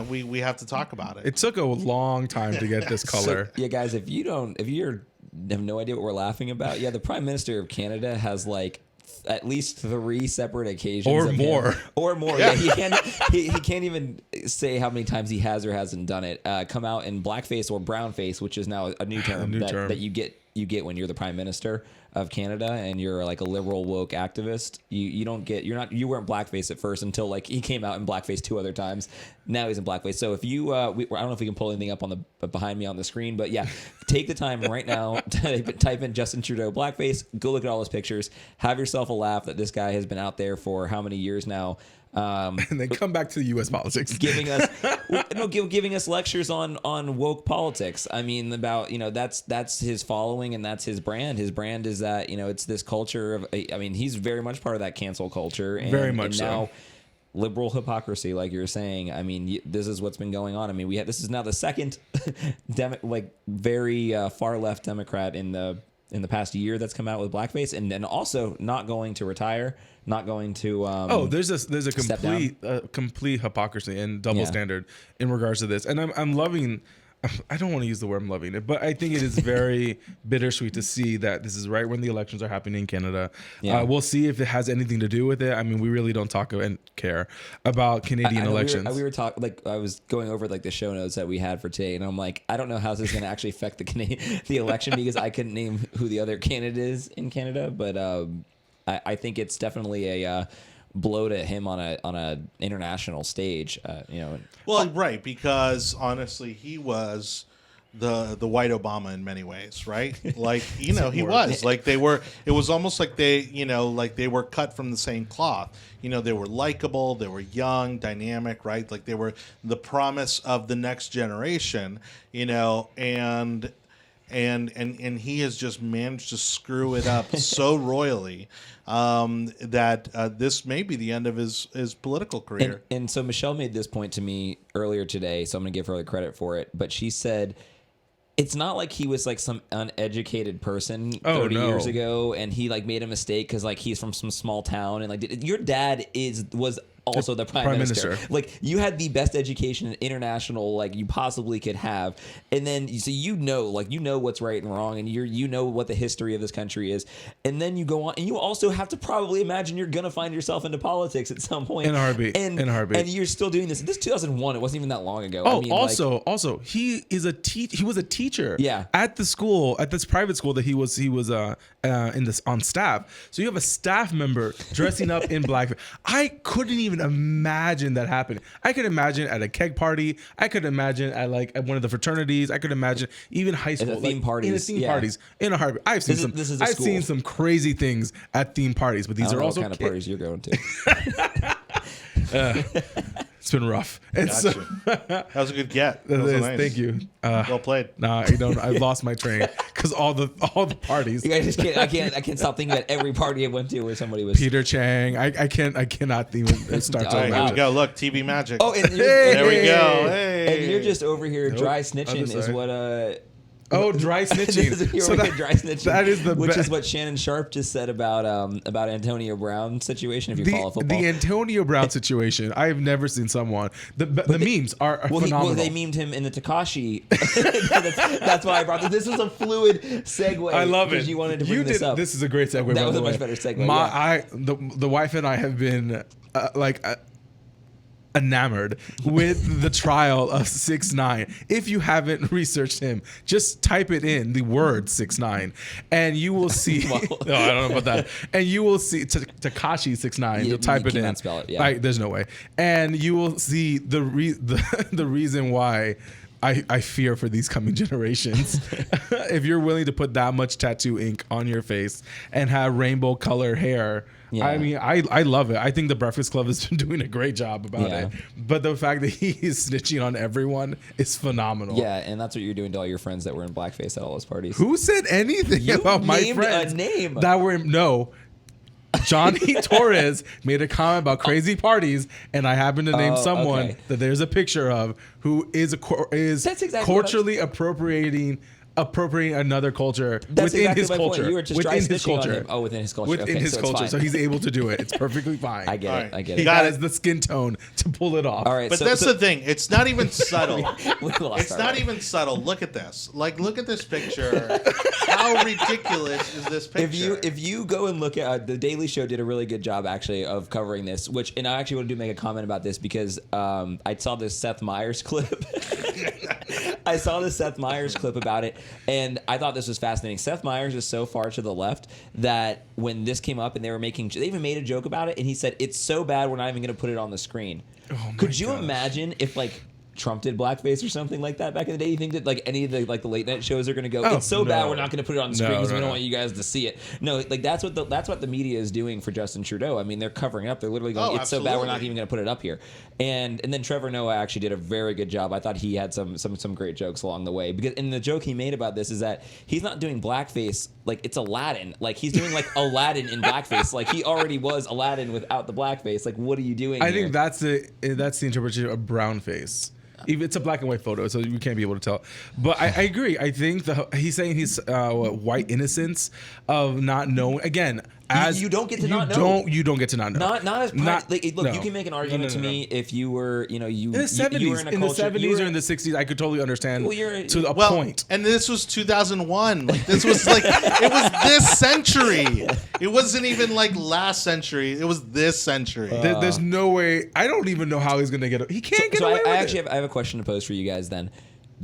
we have to talk about it. It took a long time to get this color. So, guys, if you have no idea what we're laughing about, the Prime Minister of Canada has like at least 3 separate occasions or more. Yeah, he can't even say how many times he has or hasn't done it. Come out in blackface or brownface, which is now a new term that you get when you're the Prime Minister of Canada and you're like a liberal woke activist. You weren't blackface at first until like he came out in blackface 2 other times. Now he's in blackface. So if you I don't know if we can pull anything up on the behind me on the screen, but take the time right now to type in Justin Trudeau blackface, go look at all his pictures, have yourself a laugh that this guy has been out there for how many years now. And then come back to the U.S. politics, giving us lectures on woke politics. I mean, about that's his following and that's his brand. His brand is that it's this culture of. I mean, he's very much part of that cancel culture. And, very much so. Now, liberal hypocrisy, like you're saying. I mean, this is what's been going on. I mean, this is now the second, very far left Democrat in the past year that's come out with blackface, and then also not going to retire. Not going to. There's a complete hypocrisy and double standard in regards to this, and I'm loving. I don't want to use the word I'm loving it, but I think it is very bittersweet to see that this is right when the elections are happening in Canada. Yeah. We'll see if it has anything to do with it. I mean, we really don't talk and care about Canadian elections. We were talking, like, I was going over like the show notes that we had for today, and I'm like, I don't know how this is going to actually affect the election because I couldn't name who the other candidate is in Canada, but I think it's definitely a blow to him on a international stage. Well, right, because honestly, he was the white Obama in many ways, right? Like he was like they were. It was almost like they were cut from the same cloth. They were likable, they were young, dynamic, right? Like they were the promise of the next generation. And he has just managed to screw it up so royally that this may be the end of his political career. And so Michelle made this point to me earlier today, so I'm going to give her the credit for it. But she said, it's not like he was like some uneducated person 30 years ago and he like made a mistake because like he's from some small town and like your dad was also the prime minister. Like you had the best education in international like you possibly could have, and then so what's right and wrong, and you know what the history of this country is, and then you go on and you also have to probably imagine you're gonna find yourself into politics at some point in a heartbeat. And you're still doing this. This 2001. It wasn't even that long ago. Also he was a teacher at the school, at this private school that he was on staff. So you have a staff member dressing up in black. I couldn't even imagine that happening. I could imagine at a keg party. I could imagine at one of the fraternities. I could imagine even high school theme parties. Parties in a heartbeat. I've seen some crazy things at theme parties, but these are also what kind of parties you're going to. It's been rough. And so, That was a good get. That was nice. Thank you. Well played. Nah, I don't. I lost my train because all the parties. You guys just can't. I can't stop thinking about every party I went to where somebody was. Peter Chang. I cannot even start to All right, here imagine. we go. Look, TV magic. Oh, and there we go. Hey. And you're just over here dry snitching other is side. what Oh, dry snitching. So dry snitching. That is the which be- is what Shannon Sharp just said about Antonio Brown situation. If you follow football, the Antonio Brown situation. I have never seen someone. The memes are phenomenal. they memed him in the Tekashi. that's why I brought this. This was a fluid segue. I love it. Because you wanted to bring this up. This is a great segue. That by was the a way. much better segue. The wife and I have been enamored with the trial of 6ix9ine. If you haven't researched him, just type it in, the word 6ix9ine, and you will see. No, I don't know about that. And you will see Tekashi 6ix9ine. You'll type it in. Cannot spell it. Yeah. Right, there's no way. And you will see the reason why. I fear for these coming generations. If you're willing to put that much tattoo ink on your face and have rainbow color hair, Yeah. I mean, I love it. I think the Breakfast Club has been doing a great job about Yeah. it. But the fact that he is snitching on everyone is phenomenal. Yeah, and that's what you're doing to all your friends that were in blackface at all those parties. Who said anything You about my named friends a name. that were no? Johnny Torres made a comment about crazy parties, and I happen to name someone okay. that there's a picture of who is That's exactly culturally appropriating another culture That's within exactly his my point. culture. You were just within dry his snitching on culture. him. Oh, within his culture. Within Okay, his so it's culture, fine. so he's able to do it. It's perfectly fine. I get All it. right. I get He it. got has it. the skin tone to pull it off. All right, But so, that's so, the thing. It's not even subtle. we lost It's our not way. even subtle. Look at this. Like, look at this picture. How ridiculous is this picture? If you go and look at the Daily Show did a really good job actually of covering this, which and I actually want to make a comment about this because I saw this Seth Meyers clip. I saw this Seth Meyers clip about it, and I thought this was fascinating. Seth Meyers is so far to the left that when this came up and they even made a joke about it, and he said it's so bad we're not even going to put it on the screen. Oh my Could you gosh. imagine if like Trump did blackface or something like that back in the day? You think that like any of the like the late night shows are going to go? Oh, It's so bad no. we're not going to put it on the screen No, because we no, don't no. want you guys to see it. No, like that's what the media is doing for Justin Trudeau. I mean, they're covering up. They're literally going, Oh, it's so bad we're not absolutely. even going to put it up here. And then Trevor Noah actually did a very good job. I thought he had some great jokes along the way because and the joke he made about this is that he's not doing blackface like it's Aladdin. Like he's doing like Aladdin in blackface. Like he already was Aladdin without the blackface. Like what are you doing? I here? think that's the interpretation of brown face. Even it's a black and white photo, so you can't be able to tell. But I agree. I think he's saying he's white innocence of not knowing. Again, as you don't get to not know. You don't get to not know. Not as like, look. no. You can make an No, argument no, to no. me if you were, you in the you were 70s, in a in the culture, 70s or in the 60s, I could totally understand Well, you're- to a well, point. and this was 2001. Like this was like it was this century. It wasn't even like last century. It was this century. There's no way. I don't even know how he's gonna get. He can't get So away I with actually it. I have a question to pose for you guys. Then,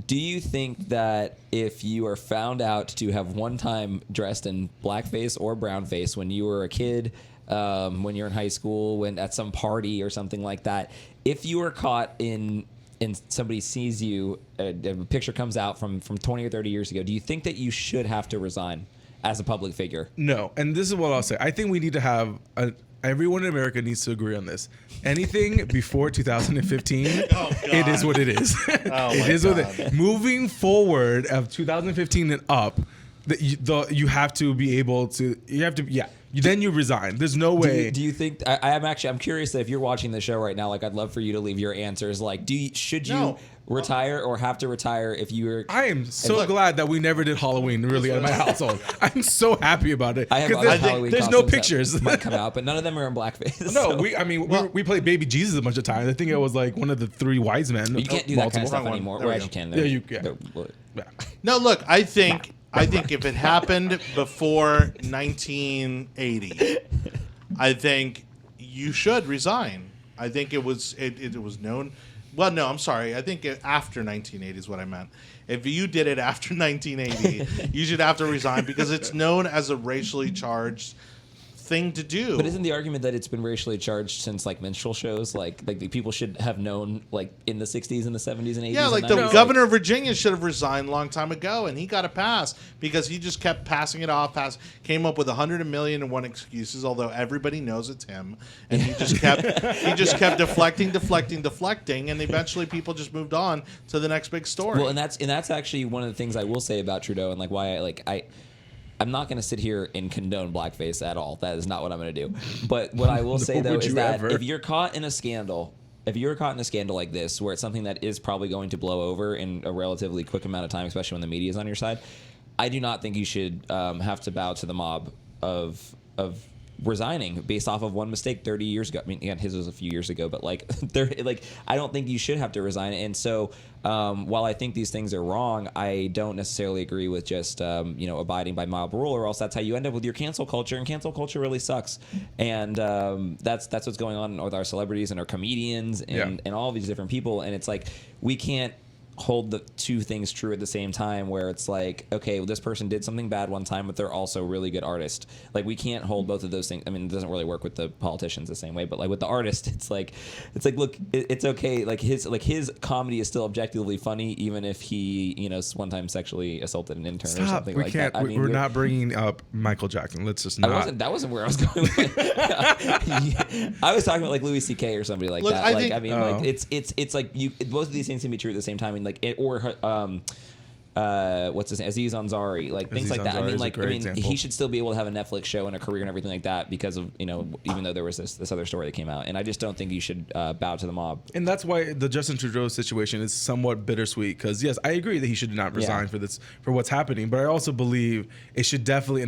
do you think that if you are found out to have one time dressed in blackface or brownface when you were a kid, when you're in high school, when at some party or something like that, if you were caught in and somebody sees you, a picture comes out from 20 or 30 years ago, do you think that you should have to resign as a public figure? No, and this is what I'll say. I think we need to have everyone in America needs to agree on this. Anything before 2015, it is what it is. It is what it. Moving forward of 2015 and up, you have to be able to. You have to. Yeah. Then you resign. There's no way. Do you think? I'm curious that if you're watching the show right now, like I'd love for you to leave your answers. Like, should you No. retire or have to retire if you were? I am so look- glad that we never did Halloween really at my household. I'm so happy about it. I have 'Cause other there's, Halloween there's no costumes that pictures. might come out, but none of them are in blackface. No, so- we played Baby Jesus a bunch of times. I think it was like one of the three wise men. you can't do that kind of Multiple. stuff Wrong one. anymore. There Or we as go. you can. Yeah, you can. Yeah. No, look, I think if it happened before 1980, I think you should resign. I think it was known. Well, no, I'm sorry. I think after 1980 is what I meant. If you did it after 1980, you should have to resign because it's known as a racially charged thing to do. But isn't the argument that it's been racially charged since like minstrel shows? Like the people should have known like in the 60s and the 70s and 80s. Yeah, like and the 90s, governor of Virginia should have resigned a long time ago, and he got a pass because he just kept passing it off. Came up with 100,000,001 excuses, although everybody knows it's him, and he just kept kept deflecting, and eventually people just moved on to the next big story. Well, and that's actually one of the things I will say about Trudeau and like why I'm not going to sit here and condone blackface at all. That is not what I'm going to do. But what I will say, though, is that if you're caught in a scandal like this, where it's something that is probably going to blow over in a relatively quick amount of time, especially when the media is on your side, I do not think you should have to bow to the mob of resigning based off of one mistake 30 years ago. I mean, again, his was a few years ago, but I don't think you should have to resign. And so while I think these things are wrong, I don't necessarily agree with just abiding by mob rule, or else that's how you end up with your cancel culture, and cancel culture really sucks. And that's what's going on with our celebrities and our comedians and all these different people. And it's like we can't hold the two things true at the same time, where it's like, okay, well, this person did something bad one time, but they're also a really good artist. Like, we can't hold both of those things. I mean, it doesn't really work with the politicians the same way, but like with the artist, it's like look, it's okay. Like his comedy is still objectively funny, even if he one time sexually assaulted an intern or something like that. I mean, we're not bringing up Michael Jackson. Let's just not. That wasn't where I was going with it. I was talking about like Louis C.K. or somebody like that. It's like both of these things can be true at the same time. What's his name? Aziz Ansari, like things like that. I mean, he should still be able to have a Netflix show and a career and everything like that because of even though there was this other story that came out, and I just don't think you should bow to the mob. And that's why the Justin Trudeau situation is somewhat bittersweet, because yes, I agree that he should not resign for what's happening, but I also believe it should definitely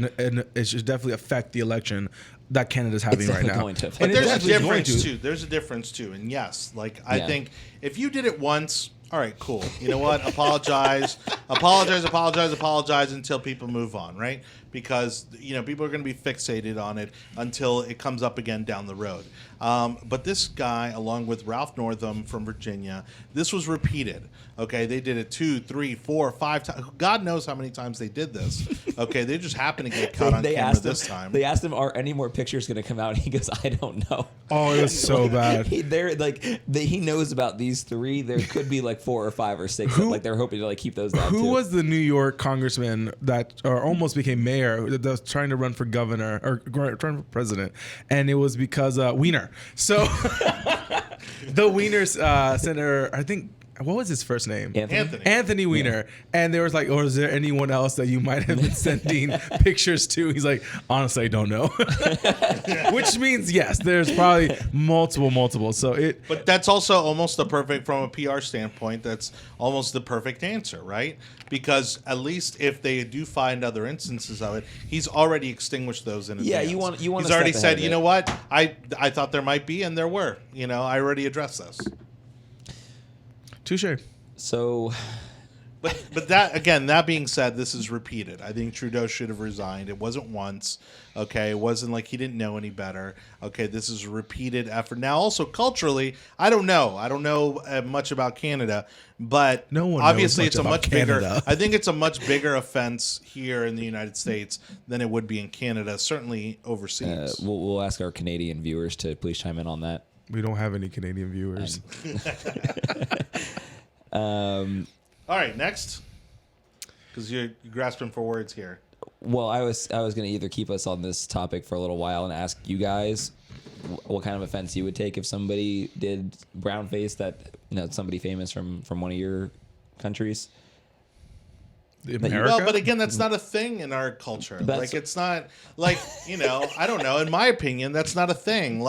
affect the election that Canada's having right now. But there's a difference too. There's a difference too, and yes, I think if you did it once. All right, cool. You know what? Apologize until people move on, right? Because people are going to be fixated on it until it comes up again down the road. But this guy, along with Ralph Northam from Virginia, this was repeated. Okay, they did it 2, 3, 4, 5 times. God knows how many times they did this. Okay, they just happened to get caught on camera this time. They asked him, "Are any more pictures going to come out?" And he goes, "I don't know." Oh, it was so bad. He knows about these 3. There could be like 4 or 5 or 6. They're hoping to keep those down. Who was the New York congressman that almost became mayor that was trying to run for governor or trying for president, and it was because Weiner. So the Weiner senator, I think. What was his first name? Anthony Weiner. Yeah. And there was like, or is there anyone else that you might have been sending pictures to? He's like, honestly, I don't know. Which means, yes, there's probably multiple. But that's also almost from a PR standpoint, that's almost the perfect answer, right? Because at least if they do find other instances of it, he's already extinguished those in advance. Yeah, you want. He's already said, you know what? I thought there might be, and there were. I already addressed this. Touche. So, but that being said, this is repeated. I think Trudeau should have resigned. It wasn't once. Okay, it wasn't like he didn't know any better. Okay, this is a repeated effort. Now, also culturally, I don't know much about Canada, but no one obviously knows it's much a much Canada. bigger. I think it's a much bigger offense here in the United States than it would be in Canada. Certainly overseas. We'll ask our Canadian viewers to please chime in on that. We don't have any Canadian viewers. All right, next, because you're grasping for words here. Well, I was going to either keep us on this topic for a little while and ask you guys what kind of offense you would take if somebody did brownface that somebody famous from one of your countries. America? Well, but again, that's not a thing in our culture. It's not I don't know. In my opinion, that's not a thing.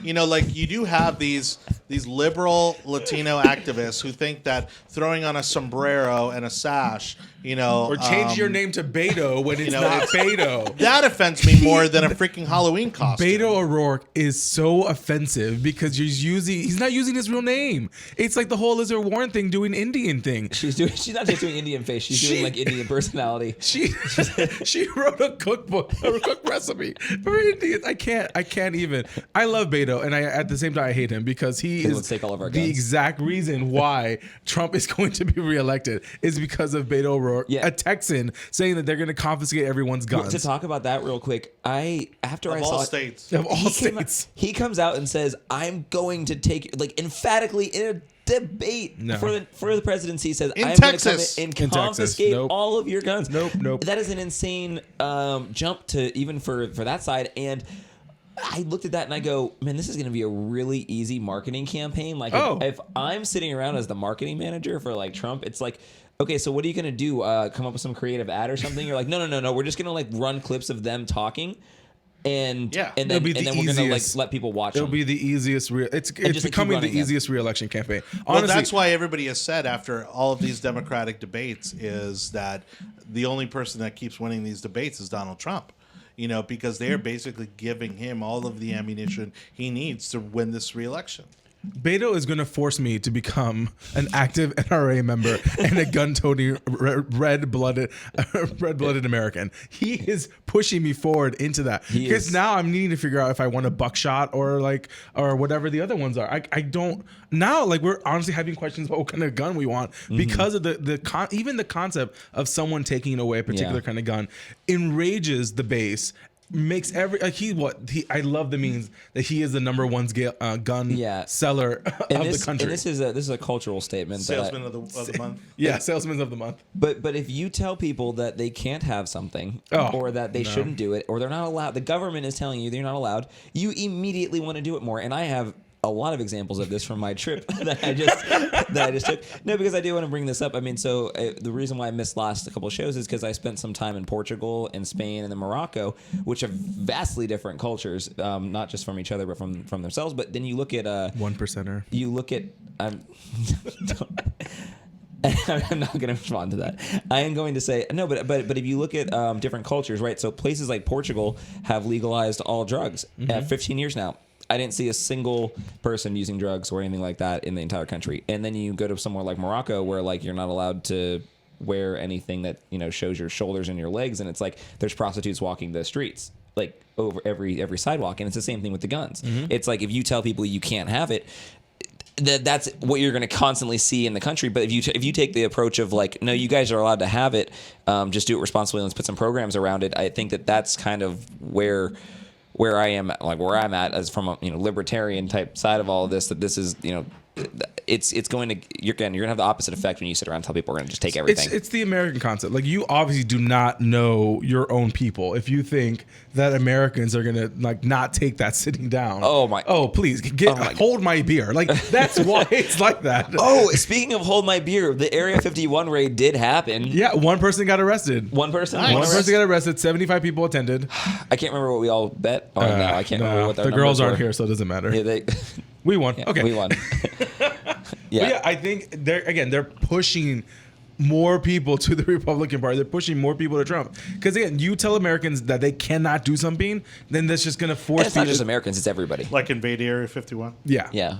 You do have these liberal Latino activists who think that throwing on a sombrero and a sash, or change your name to Beto when it's not Beto. That offends me more than a freaking Halloween costume. Beto O'Rourke is so offensive because he's not using his real name. It's like the whole Elizabeth Warren thing doing Indian thing. She's not just doing Indian face. She's doing like Indian personality. She wrote a cookbook, a cook recipe for Indians. I can't even. I love Beto, and at the same time I hate him because he he He is wants to take all of our the guns. exact reason why Trump is going to be reelected is because of Beto O'Rourke, Yeah. a Texan, saying that they're going to confiscate everyone's guns. To talk about that real quick, after I Of saw all it, states. Of all he states. he comes out and says, "I'm going to take," like emphatically in a debate No. for the presidency. He says, In "I'm Texas. going to come In and Texas. confiscate Nope. all of your guns." Nope. That is an insane jump to even for that side. And I looked at that and I go, man, this is going to be a really easy marketing campaign. Like, if I'm sitting around as the marketing manager for like Trump, it's like, okay, so what are you going to do? Come up with some creative ad or something? You're like, no. We're just going to like run clips of them talking. And Yeah. and It'll then, be the and then we're gonna like easiest. let people watch It'll them. be the easiest. It's just keep becoming the running it. easiest re-election campaign. Well, Honestly, that's why everybody has said after all of these Democratic debates is that the only person that keeps winning these debates is Donald Trump. You know, because they're basically giving him all of the ammunition he needs to win this re-election. Beto is going to force me to become an active NRA member and a gun-toting red-blooded American. He is pushing me forward into that because now I'm needing to figure out if I want a buckshot or whatever the other ones are. I don't now. Like, we're honestly having questions about what kind of gun we want because of even the concept of someone taking away a particular kind of gun enrages the base. Makes I love the means that he is the number one gun seller of the country. And this is a cultural statement. Salesman of the month. Yeah, salesman of the month. But if you tell people that they can't have something or that they shouldn't do it or they're not allowed, the government is telling you they're not allowed, you immediately want to do it more. And I have a lot of examples of this from my trip that I just took. No, because I do want to bring this up. I mean, so the reason why I missed last couple of shows is because I spent some time in Portugal and Spain and then Morocco, which are vastly different cultures, not just from each other but from themselves. But then you look at 1%er. You look at I'm not going to respond to that. I am going to say no, but if you look at different cultures, right? So places like Portugal have legalized all drugs 15 years now. I didn't see a single person using drugs or anything like that in the entire country. And then you go to somewhere like Morocco where like you're not allowed to wear anything that, you know, shows your shoulders and your legs. And it's like there's prostitutes walking the streets like over every sidewalk. And it's the same thing with the guns. It's like if you tell people you can't have it, that's what you're going to constantly see in the country. But if you take the approach of like, no, you guys are allowed to have it, just do it responsibly and let's put some programs around it. I think that's kind of where I'm at as from a libertarian type side of all of this, that this is it's going to you're gonna have the opposite effect when you sit around and tell people we're gonna just take everything. It's the American concept. Like, you obviously do not know your own people if you think that Americans are gonna like not take that sitting down. Oh, please hold my beer. Like, that's why it's like that. Oh, speaking of hold my beer, the Area 51 raid did happen. Yeah, one person got arrested. One person got arrested. 75 people attended. I can't remember what we all bet on now. I can't remember what the girls aren't here, so it doesn't matter. Yeah, we won. Okay, we won. Yeah, I think they're pushing more people to the Republican Party. They're pushing more people to Trump. Because again, you tell Americans that they cannot do something, then that's just going to force. And it's not just Americans; it's everybody. Like invade Area 51. Yeah.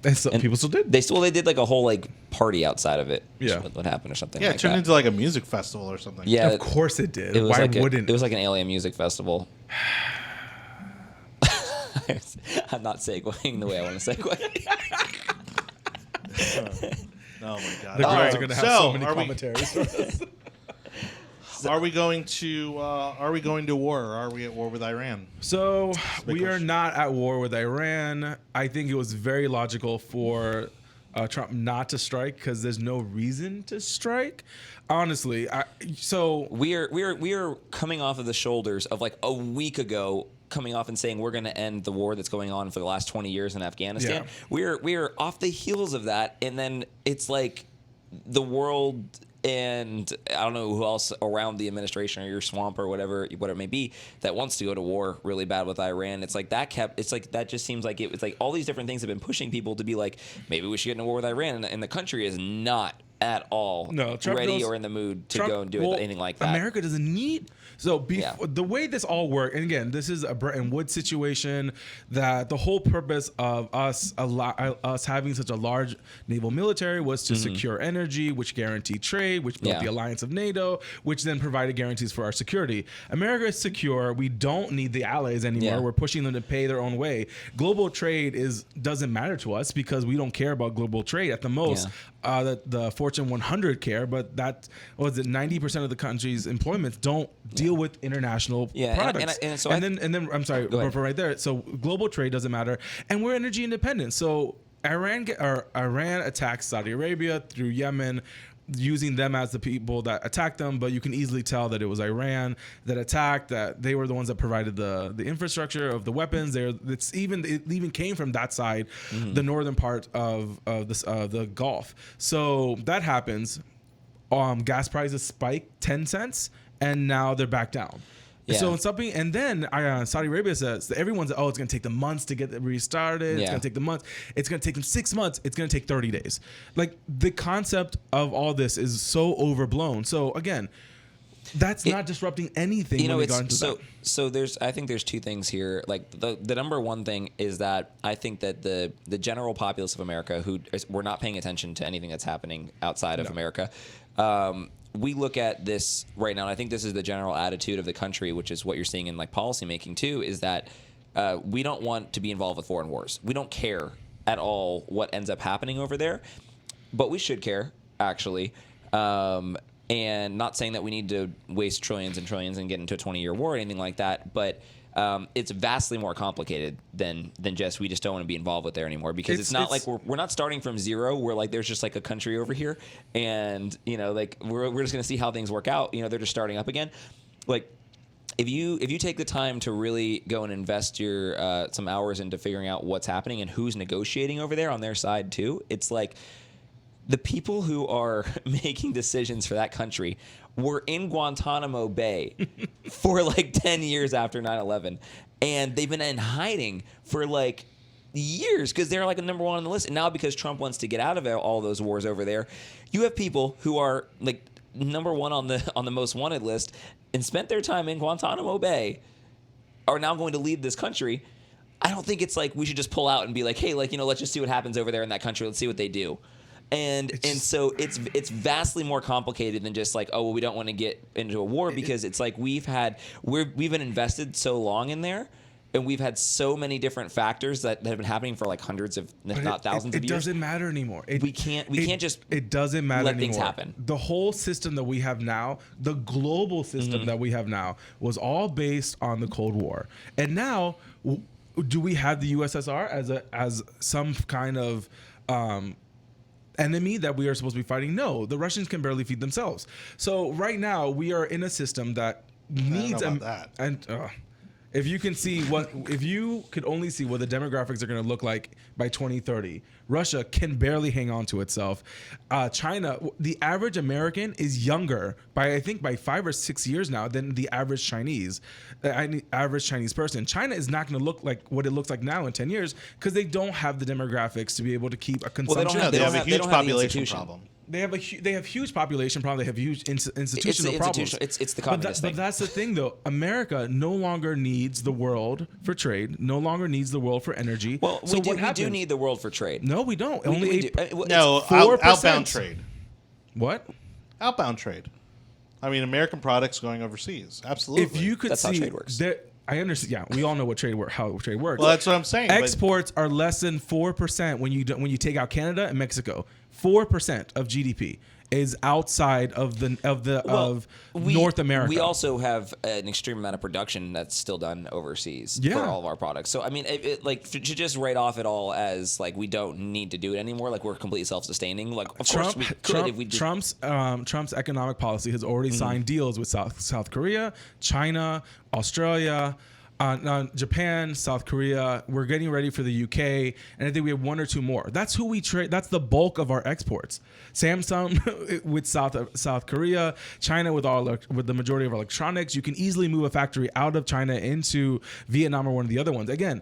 And people still did. They did like a whole like party outside of it. Yeah. What happened or something? Yeah, like it turned that. into like a music festival or something. Yeah, Of course it did. It was Why like wouldn't it was like an alien music festival. I'm not segueing the way I want to segue. Oh my God! The girls All right, are going to have so many commentaries. Are we going to war? Or are we at war with Iran? So Big we are question. not at war with Iran. I think it was very logical for Trump not to strike because there's no reason to strike. Honestly, we are coming off of the shoulders of like a week ago, coming off and saying we're going to end the war that's going on for the last 20 years in Afghanistan. Yeah. We're off the heels of that, and then it's like the world and I don't know who else around the administration or your swamp or whatever it may be that wants to go to war really bad with Iran. It's like that just seems like it's like all these different things have been pushing people to be like, maybe we should get into war with Iran, and the country is not at all No, Trump ready knows- or in the mood to Trump- go and do well, anything like that. America doesn't need. So Yeah. the way this all worked, and again, this is a Bretton Woods situation. That the whole purpose of us having such a large naval military was to secure energy, which guaranteed trade, which built Yeah. the alliance of NATO, which then provided guarantees for our security. America is secure. We don't need the allies anymore. Yeah. We're pushing them to pay their own way. Global trade doesn't matter to us because we don't care about global trade. At the most, the Fortune 100 care, but that was it. 90% of the country's employments don't deal with international products. And then I'm sorry, Go ahead. but right there. So global trade doesn't matter, and we're energy independent. So Iran attacks Saudi Arabia through Yemen, using them as the people that attacked them, but you can easily tell that it was Iran that attacked, that they were the ones that provided the infrastructure of the weapons. It even came from that side, the northern part of the Gulf. So that happens. Gas prices spike 10 cents, and now they're back down. Yeah. So it's something, and then Saudi Arabia says that everyone's it's going to take them months to get it restarted. It's going to take them months. It's going to take them 6 months. It's going to take 30 days. Like the concept of all this is so overblown. So again, that's not disrupting anything. You know, when we got into that. so I think there's two things here. Like the number one thing is that I think that the general populace of America we're not paying attention to anything that's happening outside of America. We look at this right now, and I think this is the general attitude of the country, which is what you're seeing in like policymaking too, is that we don't want to be involved with foreign wars. We don't care at all what ends up happening over there, but we should care, actually. And not saying that we need to waste trillions and trillions and get into a 20-year war or anything like that, but it's vastly more complicated than just we just don't want to be involved with there anymore, because it's not like we're not starting from zero. We're like there's just like a country over here, and like we're just gonna see how things work out. They're just starting up again. Like if you take the time to really go and invest your some hours into figuring out what's happening and who's negotiating over there on their side too, it's like the people who are making decisions for that country were in Guantanamo Bay for like 10 years after 9/11. And they've been in hiding for like years because they're like number one on the list. And now because Trump wants to get out of all those wars over there, you have people who are like number one on the most wanted list and spent their time in Guantanamo Bay are now going to lead this country. I don't think it's like we should just pull out and be like, hey, like, let's just see what happens over there in that country. Let's see what they do. And so it's vastly more complicated than just like, oh, well, we don't want to get into a war, because it's like we've been invested so long in there, and we've had so many different factors that have been happening for like hundreds of, if not thousands of years. It doesn't matter anymore. We can't just it doesn't matter let anymore. things happen. The whole system that we have now, the global system that we have now, was all based on the Cold War, and now do we have the USSR as some kind of enemy that we are supposed to be fighting? No, the Russians can barely feed themselves. So right now we are in a system that needs that. And if you could only see what the demographics are going to look like by 2030, Russia can barely hang on to itself. China, the average American is younger by 5 or 6 years now than the average Chinese person. China is not going to look like what it looks like now in 10 years because they don't have the demographics to be able to keep a consumption. They have a huge population problem. They have huge population problem. They have huge institutional problems. It's the communist thing. But that's the thing, though. America no longer needs the world for trade. No longer needs the world for energy. Well, so we do need the world for trade. No, we don't. Outbound trade. What? Outbound trade. I mean, American products going overseas. Absolutely. If you could That's see, how trade works. I understand. Yeah, we all know how trade works. Well, that's what I'm saying. Exports are less than 4% when you take out Canada and Mexico. 4% of GDP is outside of North America. We also have an extreme amount of production that's still done overseas for all of our products. So I mean, to just write off it all as like we don't need to do it anymore, like we're completely self-sustaining. Like of course we could if we just... Trump's economic policy has already signed deals with South Korea, China, Australia, Japan, South Korea. We're getting ready for the UK, and I think we have one or two more. That's who we trade. That's the bulk of our exports. Samsung with South Korea, China with the majority of our electronics. You can easily move a factory out of China into Vietnam or one of the other ones. Again,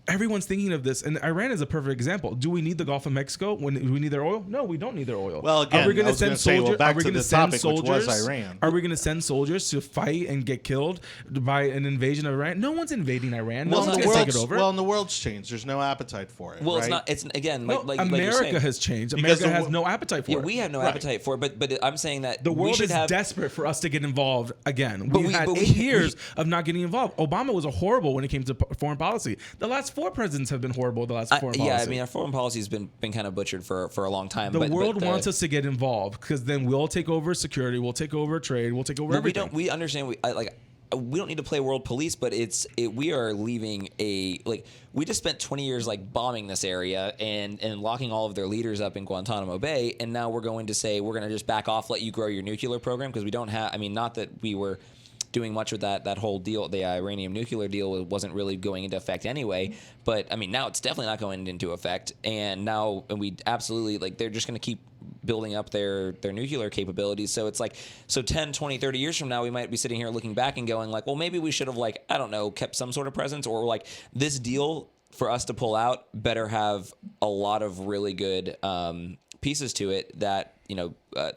everyone's thinking of this, and Iran is a perfect example. Do we need the Gulf of Mexico? Do we need their oil? No, we don't need their oil. Well, again, are we going I to was send gonna say, well, soldiers? back Are we to going to the send topic, which was soldiers? Iran. Are we going to send soldiers to fight and get killed by an invasion of Iran? No one's invading Iran. No Well, one's the going to take it world's, over. well, and the world's changed. There's no appetite for it. Well, right? it's not. It's again No, like you're America saying. has changed. Because America has no appetite for Yeah, it. we have no Right. appetite for it, but I'm saying that The we world should is have. desperate for us to get involved again. But We've had but 8 years of not getting involved. Obama was horrible when it came to foreign policy. The last 4 presidents have been horrible. The last foreign policy. Yeah, I mean, our foreign policy has been kind of butchered for a long time. The world wants us to get involved because then we'll take over security, we'll take over trade, we'll take over everything. We understand. We don't need to play world police, but we are leaving we just spent 20 years bombing this area and locking all of their leaders up in Guantanamo Bay, and now we're going to say we're going to just back off, let you grow your nuclear program because we don't have. I mean, not that we were doing much with that whole deal. The Iranian nuclear deal wasn't really going into effect anyway. But I mean, now it's definitely not going into effect. And we absolutely they're just going to keep building up their nuclear capabilities. So it's 10, 20, 30 years from now, we might be sitting here looking back and going well, maybe we should have I don't know, kept some sort of presence, or this deal for us to pull out better have a lot of really good pieces to it that,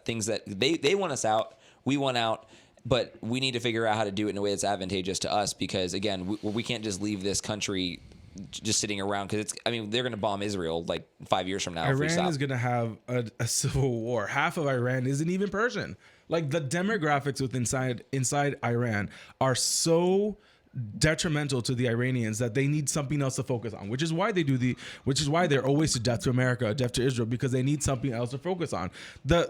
things that they want us out, we want out. But we need to figure out how to do it in a way that's advantageous to us because, again, we can't just leave this country just sitting around because they're going to bomb Israel 5 years from now. Iran is going to have a civil war. Half of Iran isn't even Persian. The demographics inside Iran are so detrimental to the Iranians that they need something else to focus on, which is why they're always to death to America, death to Israel, because they need something else to focus on. The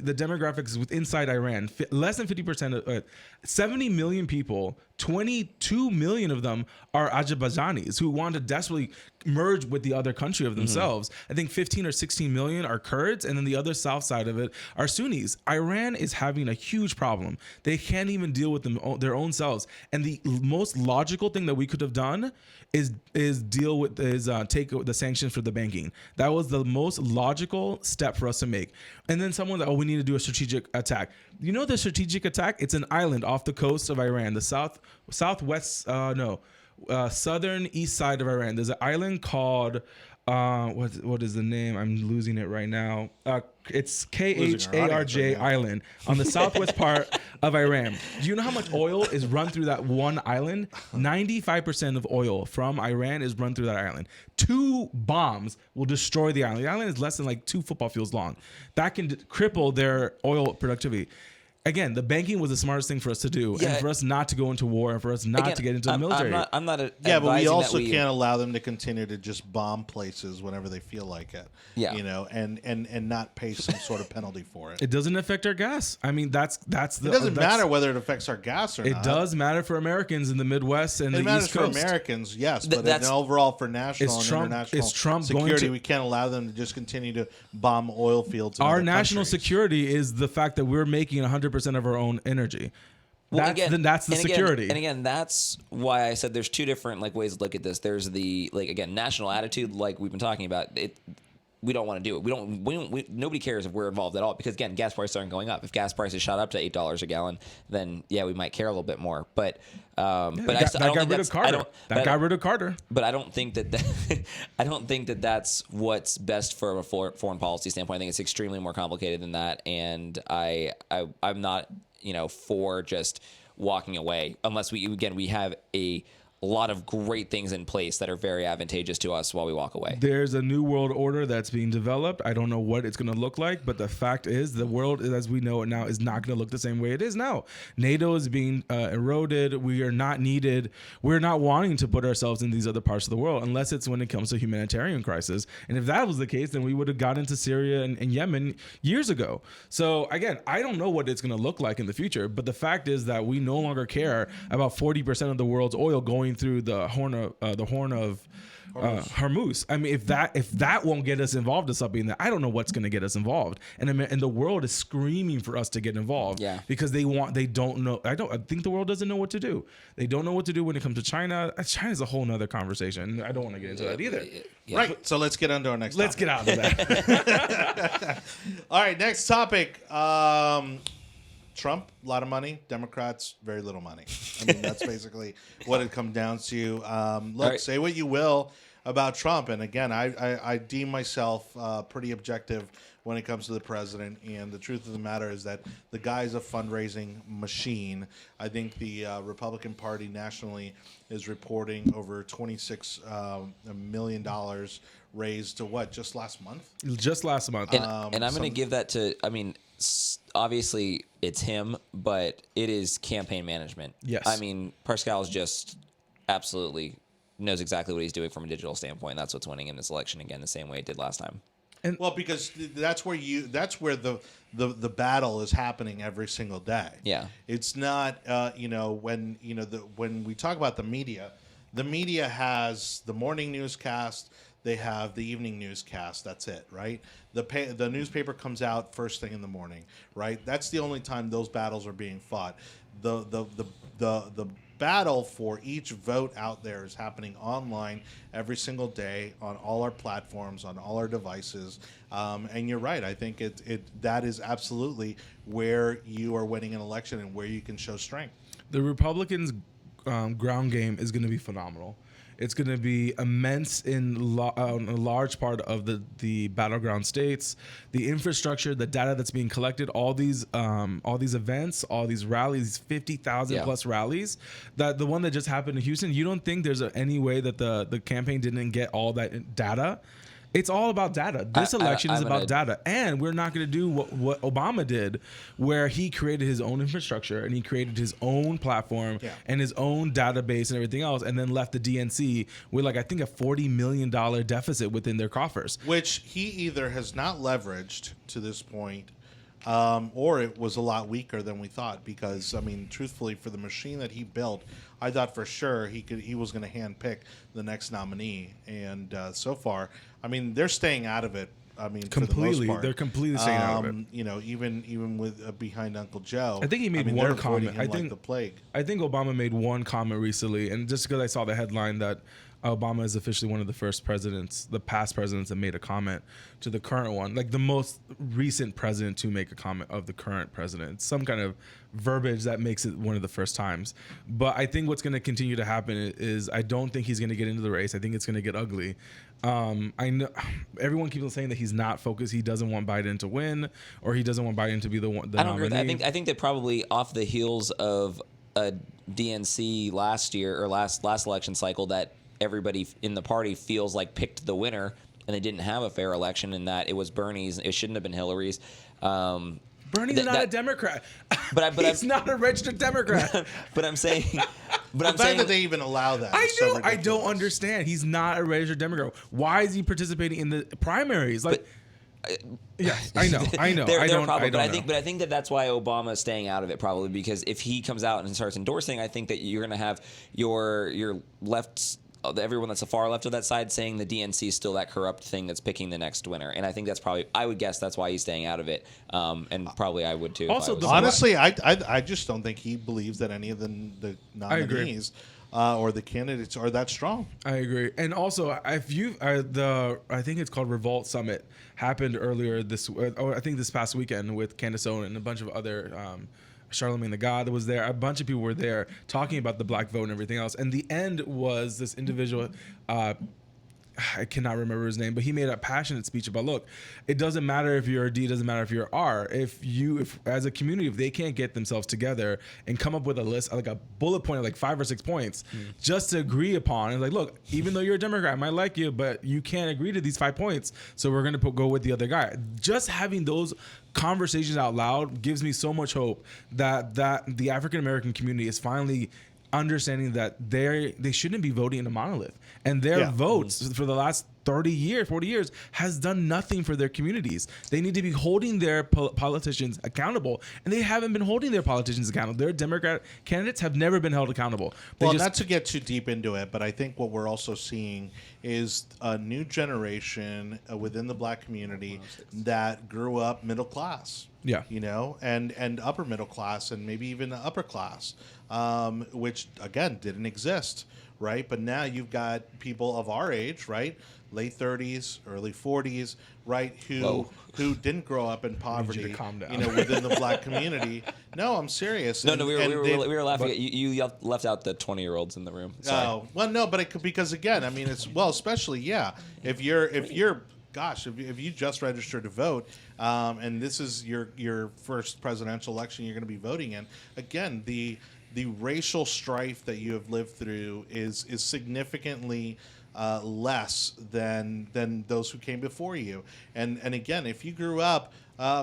demographics inside Iran, less than 50% of 70 million people, 22 million of them are Azerbaijanis who want to desperately merge with the other country of themselves. I think 15 or 16 million are Kurds, and then the other south side of it are Sunnis. Iran is having a huge problem. They can't even deal with their own selves. And the most logical thing that we could have done is take the sanctions for the banking. That was the most logical step for us to make. And then someone that, we need to do a strategic attack. The strategic attack? It's an island off the coast of Iran, the southern east side of Iran. There's an island called what is the name? I'm losing it right now. It's Kharj Island on the southwest part of Iran. Do you know how much oil is run through that one island? 95% of oil from Iran is run through that island. 2 bombs will destroy the island. The island is less than 2 football fields long. That can cripple their oil productivity. Again, the banking was the smartest thing for us to do, and for us not to go into war, and for us not to get into the military. I'm not but we also can't allow them to continue to just bomb places whenever they feel like it. Yeah. And not pay some sort of penalty for it. It doesn't affect our gas. I mean, that's the. It doesn't matter whether it affects our gas or not. It does matter for Americans in the Midwest and the East Coast. It matters for Americans, yes, but overall for national and international security, we can't allow them to just continue to bomb oil fields. Our national security is the fact that we're making 100% of our own energy. That's the security. And again, that's why I said there's 2 different ways to look at this. There's the national attitude, we've been talking about. We don't want to do it. Nobody cares if we're involved at all because again, gas prices aren't going up. If gas prices shot up to $8 a gallon, then we might care a little bit more. But that got rid of Carter. But I don't think that that's what's best for a foreign policy standpoint. I think it's extremely more complicated than that, and I'm not for just walking away unless we have a lot of great things in place that are very advantageous to us while we walk away. There's a new world order that's being developed. I don't know what it's going to look like, but the fact is the world as we know it now is not going to look the same way it is now. NATO is being eroded. We are not needed. We're not wanting to put ourselves in these other parts of the world unless it's when it comes to humanitarian crisis. And if that was the case, then we would have got into Syria and Yemen years ago. So again, I don't know what it's going to look like in the future, but the fact is that we no longer care about 40% of the world's oil going through the Horn of Hormuz. I mean, if that won't get us involved in something, then I don't know what's going to get us involved. And the world is screaming for us to get involved. Yeah. Because they don't know. I think the world doesn't know what to do. They don't know what to do when it comes to China. China's a whole nother conversation. I don't want to get into that either. Yeah. Right. So let's get on to our next. Let's topic. get out of that. All right. Next topic. Trump, a lot of money. Democrats, very little money. I mean, that's basically what it comes down to. Look, right. say what you will about Trump, and again, I deem myself pretty objective when it comes to the president. And the truth of the matter is that the guy's a fundraising machine. I think the Republican Party nationally is reporting over $26 million raised to what, just last month? Just last month. And I'm going to give that to, I mean, obviously it's him, but it is campaign management. Yes. I mean, Pascal is just absolutely knows exactly what he's doing from a digital standpoint. That's what's winning in this election again, the same way it did last time. Well, because that's where the battle is happening every single day. Yeah. It's not when we talk about the media has the morning newscast, they have the evening newscast. That's it, right? The newspaper comes out first thing in the morning, right? That's the only time those battles are being fought. The battle for each vote out there is happening online every single day on all our platforms, on all our devices. And you're right. I think that is absolutely where you are winning an election and where you can show strength. The Republicans' ground game is going to be phenomenal. It's going to be immense in a large part of the battleground states. The infrastructure, the data that's being collected, all these events, all these rallies, 50,000 plus rallies. That the one that just happened in Houston. You don't think there's any way that the campaign didn't get all that data? It's all about data. This election is about data. And we're not going to do what Obama did, where he created his own infrastructure and he created his own platform and his own database and everything else, and then left the DNC with I think a $40 million deficit within their coffers. Which he either has not leveraged to this point, or it was a lot weaker than we thought. Because, I mean, truthfully, for the machine that he built, I thought for sure he was going to handpick the next nominee. And so far, I mean, they're staying out of it. I mean, completely, for the most part. they're completely staying out of it. Even with behind Uncle Joe. I think he made one comment. I think the plague. I think Obama made one comment recently, and just because I saw the headline that Obama is officially one of the first presidents, the past presidents that made a comment to the current one, like the most recent president to make a comment of the current president. It's some kind of verbiage that makes it one of the first times. But I think what's going to continue to happen is I don't think he's going to get into the race. I think it's going to get ugly. I know everyone keeps on saying that he's not focused. He doesn't want Biden to win, or he doesn't want Biden to be the one. I don't agree with that. I think that probably off the heels of a DNC last year or last election cycle that everybody in the party feels like picked the winner, and they didn't have a fair election, and that it was Bernie's. It shouldn't have been Hillary's. Bernie's not a Democrat. But he's not a registered Democrat. But I'm saying, the fact that they even allow that. I is so know. I don't ridiculous. understand. He's not a registered Democrat. Why is he participating in the primaries? Yes, I know. I know. But I think that's why Obama is staying out of it, probably, because if he comes out and starts endorsing, I think that you're going to have your left. Everyone that's the far left of that side saying the DNC is still that corrupt thing that's picking the next winner. And I think that's probably, I would guess that's why he's staying out of it. And probably I would too. Also, honestly, I just don't think he believes that any of the nominees or the candidates are that strong. I agree. And also, if you I think it's called Revolt Summit happened earlier I think this past weekend with Candace Owen and a bunch of other Charlemagne the God was there. A bunch of people were there talking about the black vote and everything else. And the end was this individual, I cannot remember his name, but he made a passionate speech about, look, it doesn't matter if you're a D, it doesn't matter if you're R. If as a community, if they can't get themselves together and come up with a list, like a bullet point of like 5 or 6 points, just to agree upon, and like, look, even though you're a Democrat, I might like you, but you can't agree to these 5 points, so we're going to go with the other guy. Just having those conversations out loud gives me so much hope that the African American community is finally understanding that they shouldn't be voting in a monolith, and their votes for the last 40 years has done nothing for their communities. They need to be holding their politicians accountable, and they haven't been holding their politicians accountable. Their Democrat candidates have never been held accountable. Not to get too deep into it, but I think what we're also seeing is a new generation within the black community that grew up middle class. Yeah. And upper middle class, and maybe even upper class, which again didn't exist, right? But now you've got people of our age, right? Late 30s, early 40s, right? Who didn't grow up in poverty, calm down. within the black community. No, I'm serious. No, And- we and they- were laughing at you. You left out the 20-year-olds in the room. Sorry. Oh, well, no, but it could, because again, I mean, it's, well, especially, yeah, if you just registered to vote, and this is your first presidential election you're going to be voting in, again, the racial strife that you have lived through is significantly less than those who came before you. And again, if you grew up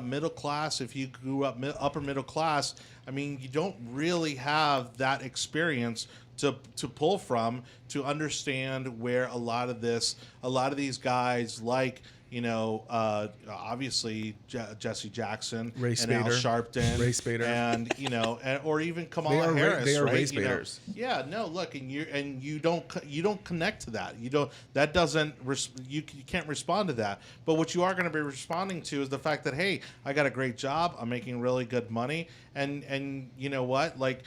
middle class, if you grew up upper middle class, I mean, you don't really have that experience to pull from to understand where a lot of these guys, like, obviously Jesse Jackson Ray and Al Spader. Sharpton, Ray Spader. and or even Kamala Harris. They are right? race baiters. Yeah, no, look, and you don't connect to that. You can't respond to that. But what you are going to be responding to is the fact that, hey, I got a great job, I'm making really good money, and you know what, like,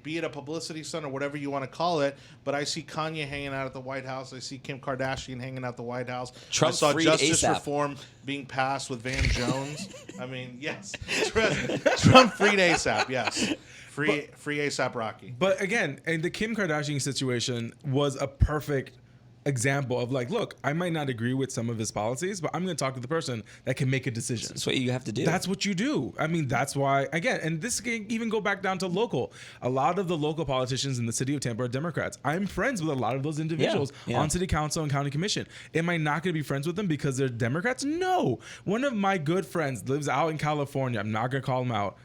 be it a publicity stunt or whatever you want to call it, but I see Kanye hanging out at the White House. I see Kim Kardashian hanging out at the White House. Trump I saw freed justice ASAP. reform being passed with Van Jones. I mean, yes, Trump freed ASAP. Yes, free ASAP Rocky. But again, and the Kim Kardashian situation was a perfect example of, like, look, I might not agree with some of his policies, but I'm going to talk to the person that can make a decision. That's what you have to do. That's what you do. I mean, that's why, again, and this can even go back down to local. A lot of the local politicians in the city of Tampa are Democrats. I'm friends with a lot of those individuals on city council and county commission. Am I not going to be friends with them because they're Democrats? No. One of my good friends lives out in California. I'm not going to call him out,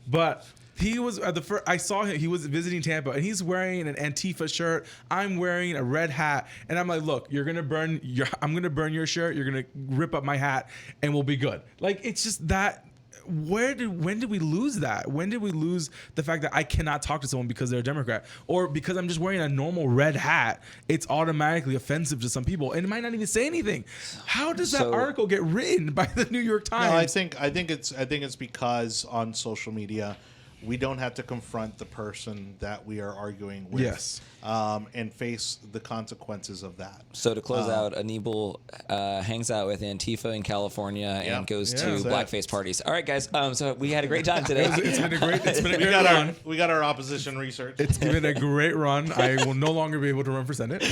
but he was I saw him. He was visiting Tampa, and he's wearing an Antifa shirt. I'm wearing a red hat, and I'm like, "Look, I'm gonna burn your shirt. You're gonna rip up my hat, and we'll be good." Like, it's just that. When did we lose that? When did we lose the fact that I cannot talk to someone because they're a Democrat, or because I'm just wearing a normal red hat? It's automatically offensive to some people, and it might not even say anything. How does that article get written by the New York Times? No, I think it's because on social media, we don't have to confront the person that we are arguing with. Yes. And face the consequences of that. So to close out, Anibal hangs out with Antifa in California and goes to blackface parties. All right, guys. So we had a great time today. It's been a great run. We got our opposition research. It's been a great run. I will no longer be able to run for Senate.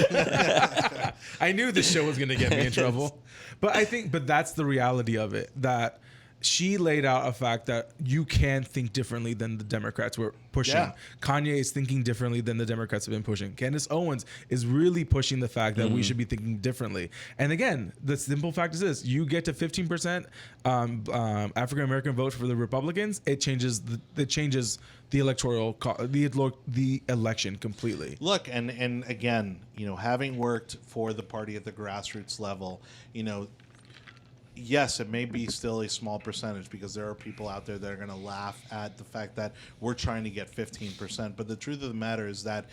I knew this show was going to get me in trouble. But that's the reality of it, that she laid out a fact that you can think differently than the Democrats were pushing. Yeah. Kanye is thinking differently than the Democrats have been pushing. Candace Owens is really pushing the fact that we should be thinking differently. And again, the simple fact is this: you get to 15% African American votes for the Republicans, it changes the electoral the election completely. Look, and again, having worked for the party at the grassroots level, yes, it may be still a small percentage because there are people out there that are going to laugh at the fact that we're trying to get 15%. But the truth of the matter is that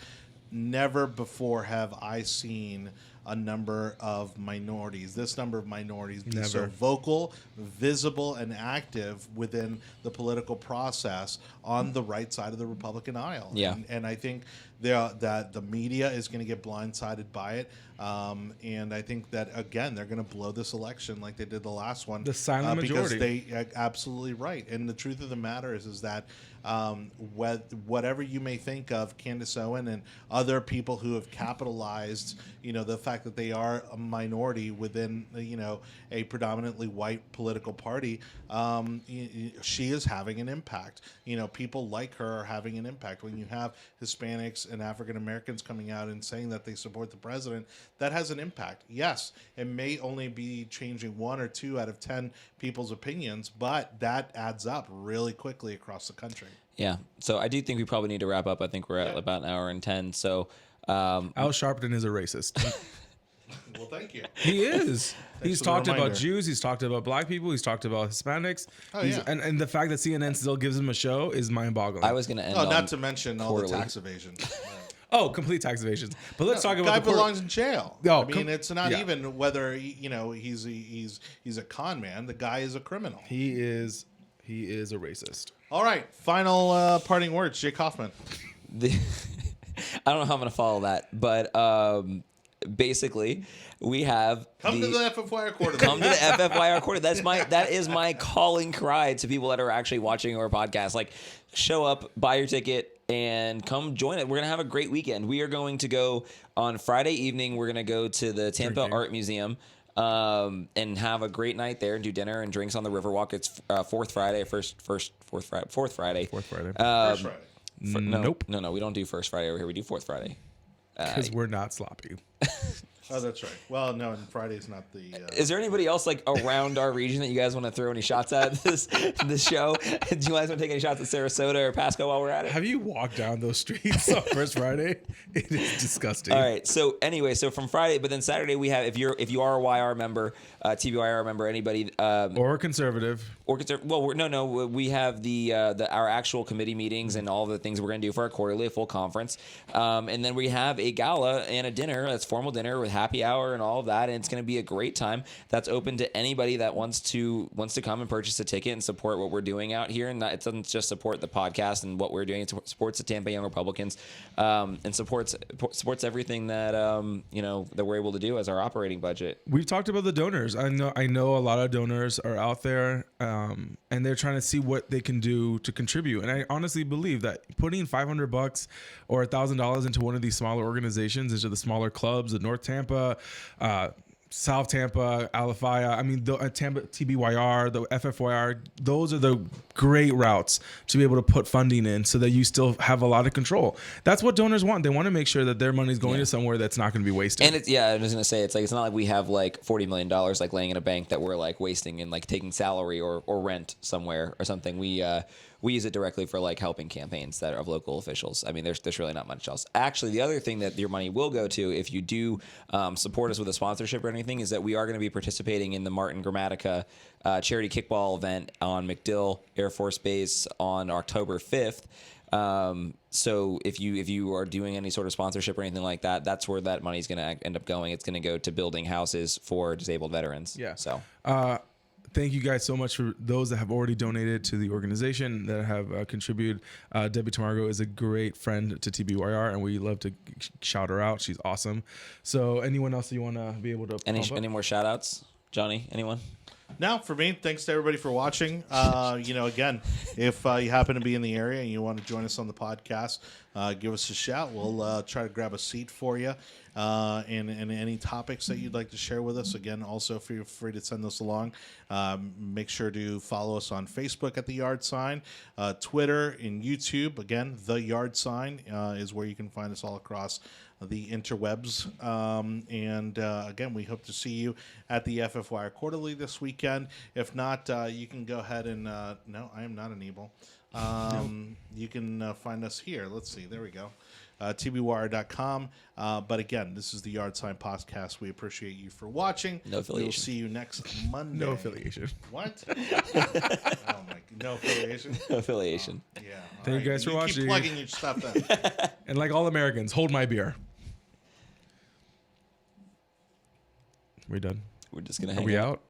never before have I seen a number of minorities, this number of minorities, be so vocal, visible, and active within the political process on the right side of the Republican aisle. Yeah. And I think that the media is going to get blindsided by it. And I think that, again, they're going to blow this election like they did the last one. The silent majority. Because they absolutely right. And the truth of the matter is that whatever you may think of Candace Owen and other people who have capitalized, the fact that they are a minority within, a predominantly white political party, she is having an impact. People like her are having an impact. When you have Hispanics and African Americans coming out and saying that they support the president, that has an impact. Yes, it may only be changing 1 or 2 out of 10 people's opinions, but that adds up really quickly across the country. Yeah. So I do think we probably need to wrap up. I think we're at about an hour and 10. So Al Sharpton is a racist. Well, thank you. He is. He's for the talked about reminder. Jews. He's talked about black people. He's talked about Hispanics. Oh, yeah. And the fact that CNN still gives him a show is mind-boggling. I was going to end Oh, on not to mention all the quarterly. tax evasion. Oh, complete tax evasions. But let's talk about guy the belongs in jail. No, I mean, it's not yeah. even whether he's a con man. The guy is a criminal. He is a racist. All right, final parting words, Jake Hoffman. I don't know how I'm going to follow that, but basically, we have Come to the FFYR quarterly. Come to the FFYR quarter. That is my calling cry to people that are actually watching our podcast. Like, show up, buy your ticket, and come join it. We're gonna have a great weekend. We are going to go on Friday evening. We're gonna go to the Tampa Art Museum. And have a great night there and do dinner and drinks on the Riverwalk. It's fourth Friday. Fourth Friday. First Friday. Nope. No, we don't do first Friday over here. We do fourth Friday. Because we're not sloppy. Oh, that's right. Well, no, and Friday's not the... Is there anybody else like around our region that you guys want to throw any shots at this show? Do you guys want to take any shots at Sarasota or Pasco while we're at it? Have you walked down those streets on First Friday? It is disgusting. All right. So anyway, from Friday, but then Saturday we have if you are a YR member, TBYR member, anybody or conservative. Well, we have the our actual committee meetings and all the things we're going to do for our quarterly, a full conference, and then we have a gala and a dinner. That's formal dinner with happy hour and all of that, and it's going to be a great time. That's open to anybody that wants to come and purchase a ticket and support what we're doing out here. And it doesn't just support the podcast and what we're doing; it supports the Tampa Young Republicans and supports everything that that we're able to do as our operating budget. We've talked about the donors. I know a lot of donors are out there. And they're trying to see what they can do to contribute. And I honestly believe that putting $500 or $1,000 into one of these smaller organizations, into the smaller clubs, the North Tampa, South Tampa, Alafaya, I mean, the Tampa TBYR, the FFYR, those are the great routes to be able to put funding in so that you still have a lot of control. That's what donors want. They want to make sure that their money is going to somewhere that's not going to be wasted. And I was going to say, it's not like we have like $40 million like laying in a bank that we're like wasting and like taking salary or rent somewhere or something. We use it directly for like helping campaigns that are of local officials. I mean, there's really not much else. Actually, the other thing that your money will go to, if you do support us with a sponsorship or anything, is that we are going to be participating in the Martin Grammatica charity kickball event on MacDill Air Force Base on October 5th. So if you are doing any sort of sponsorship or anything like that, that's where that money is going to end up going. It's going to go to building houses for disabled veterans. Yeah. So. Thank you guys so much for those that have already donated to the organization, that have contributed. Debbie Tamargo is a great friend to TBYR, and we love to shout her out. She's awesome. So anyone else that you want to be able to any more shout outs? Johnny, anyone? No, for me, thanks to everybody for watching. Again, if you happen to be in the area and you want to join us on the podcast, give us a shout. We'll try to grab a seat for you. And any topics that you'd like to share with us, again, also feel free to send those along. Make sure to follow us on Facebook at The Yard Sign, Twitter and YouTube. Again, The Yard Sign is where you can find us all across the interwebs. Again, we hope to see you at the FFYR Quarterly this weekend. If not, you can go ahead and... no, I am not Anibal. You can find us here. Let's see. There we go. TBWire.com. But again, this is the Yard Sign Podcast. We appreciate you for watching. No affiliation. We'll see you next Monday. No affiliation. What? Oh my! No affiliation. No affiliation. Oh, yeah. Thank you guys for watching. Keep plugging your stuff then. And like all Americans, hold my beer. We done? We're just gonna hang Are we out. out?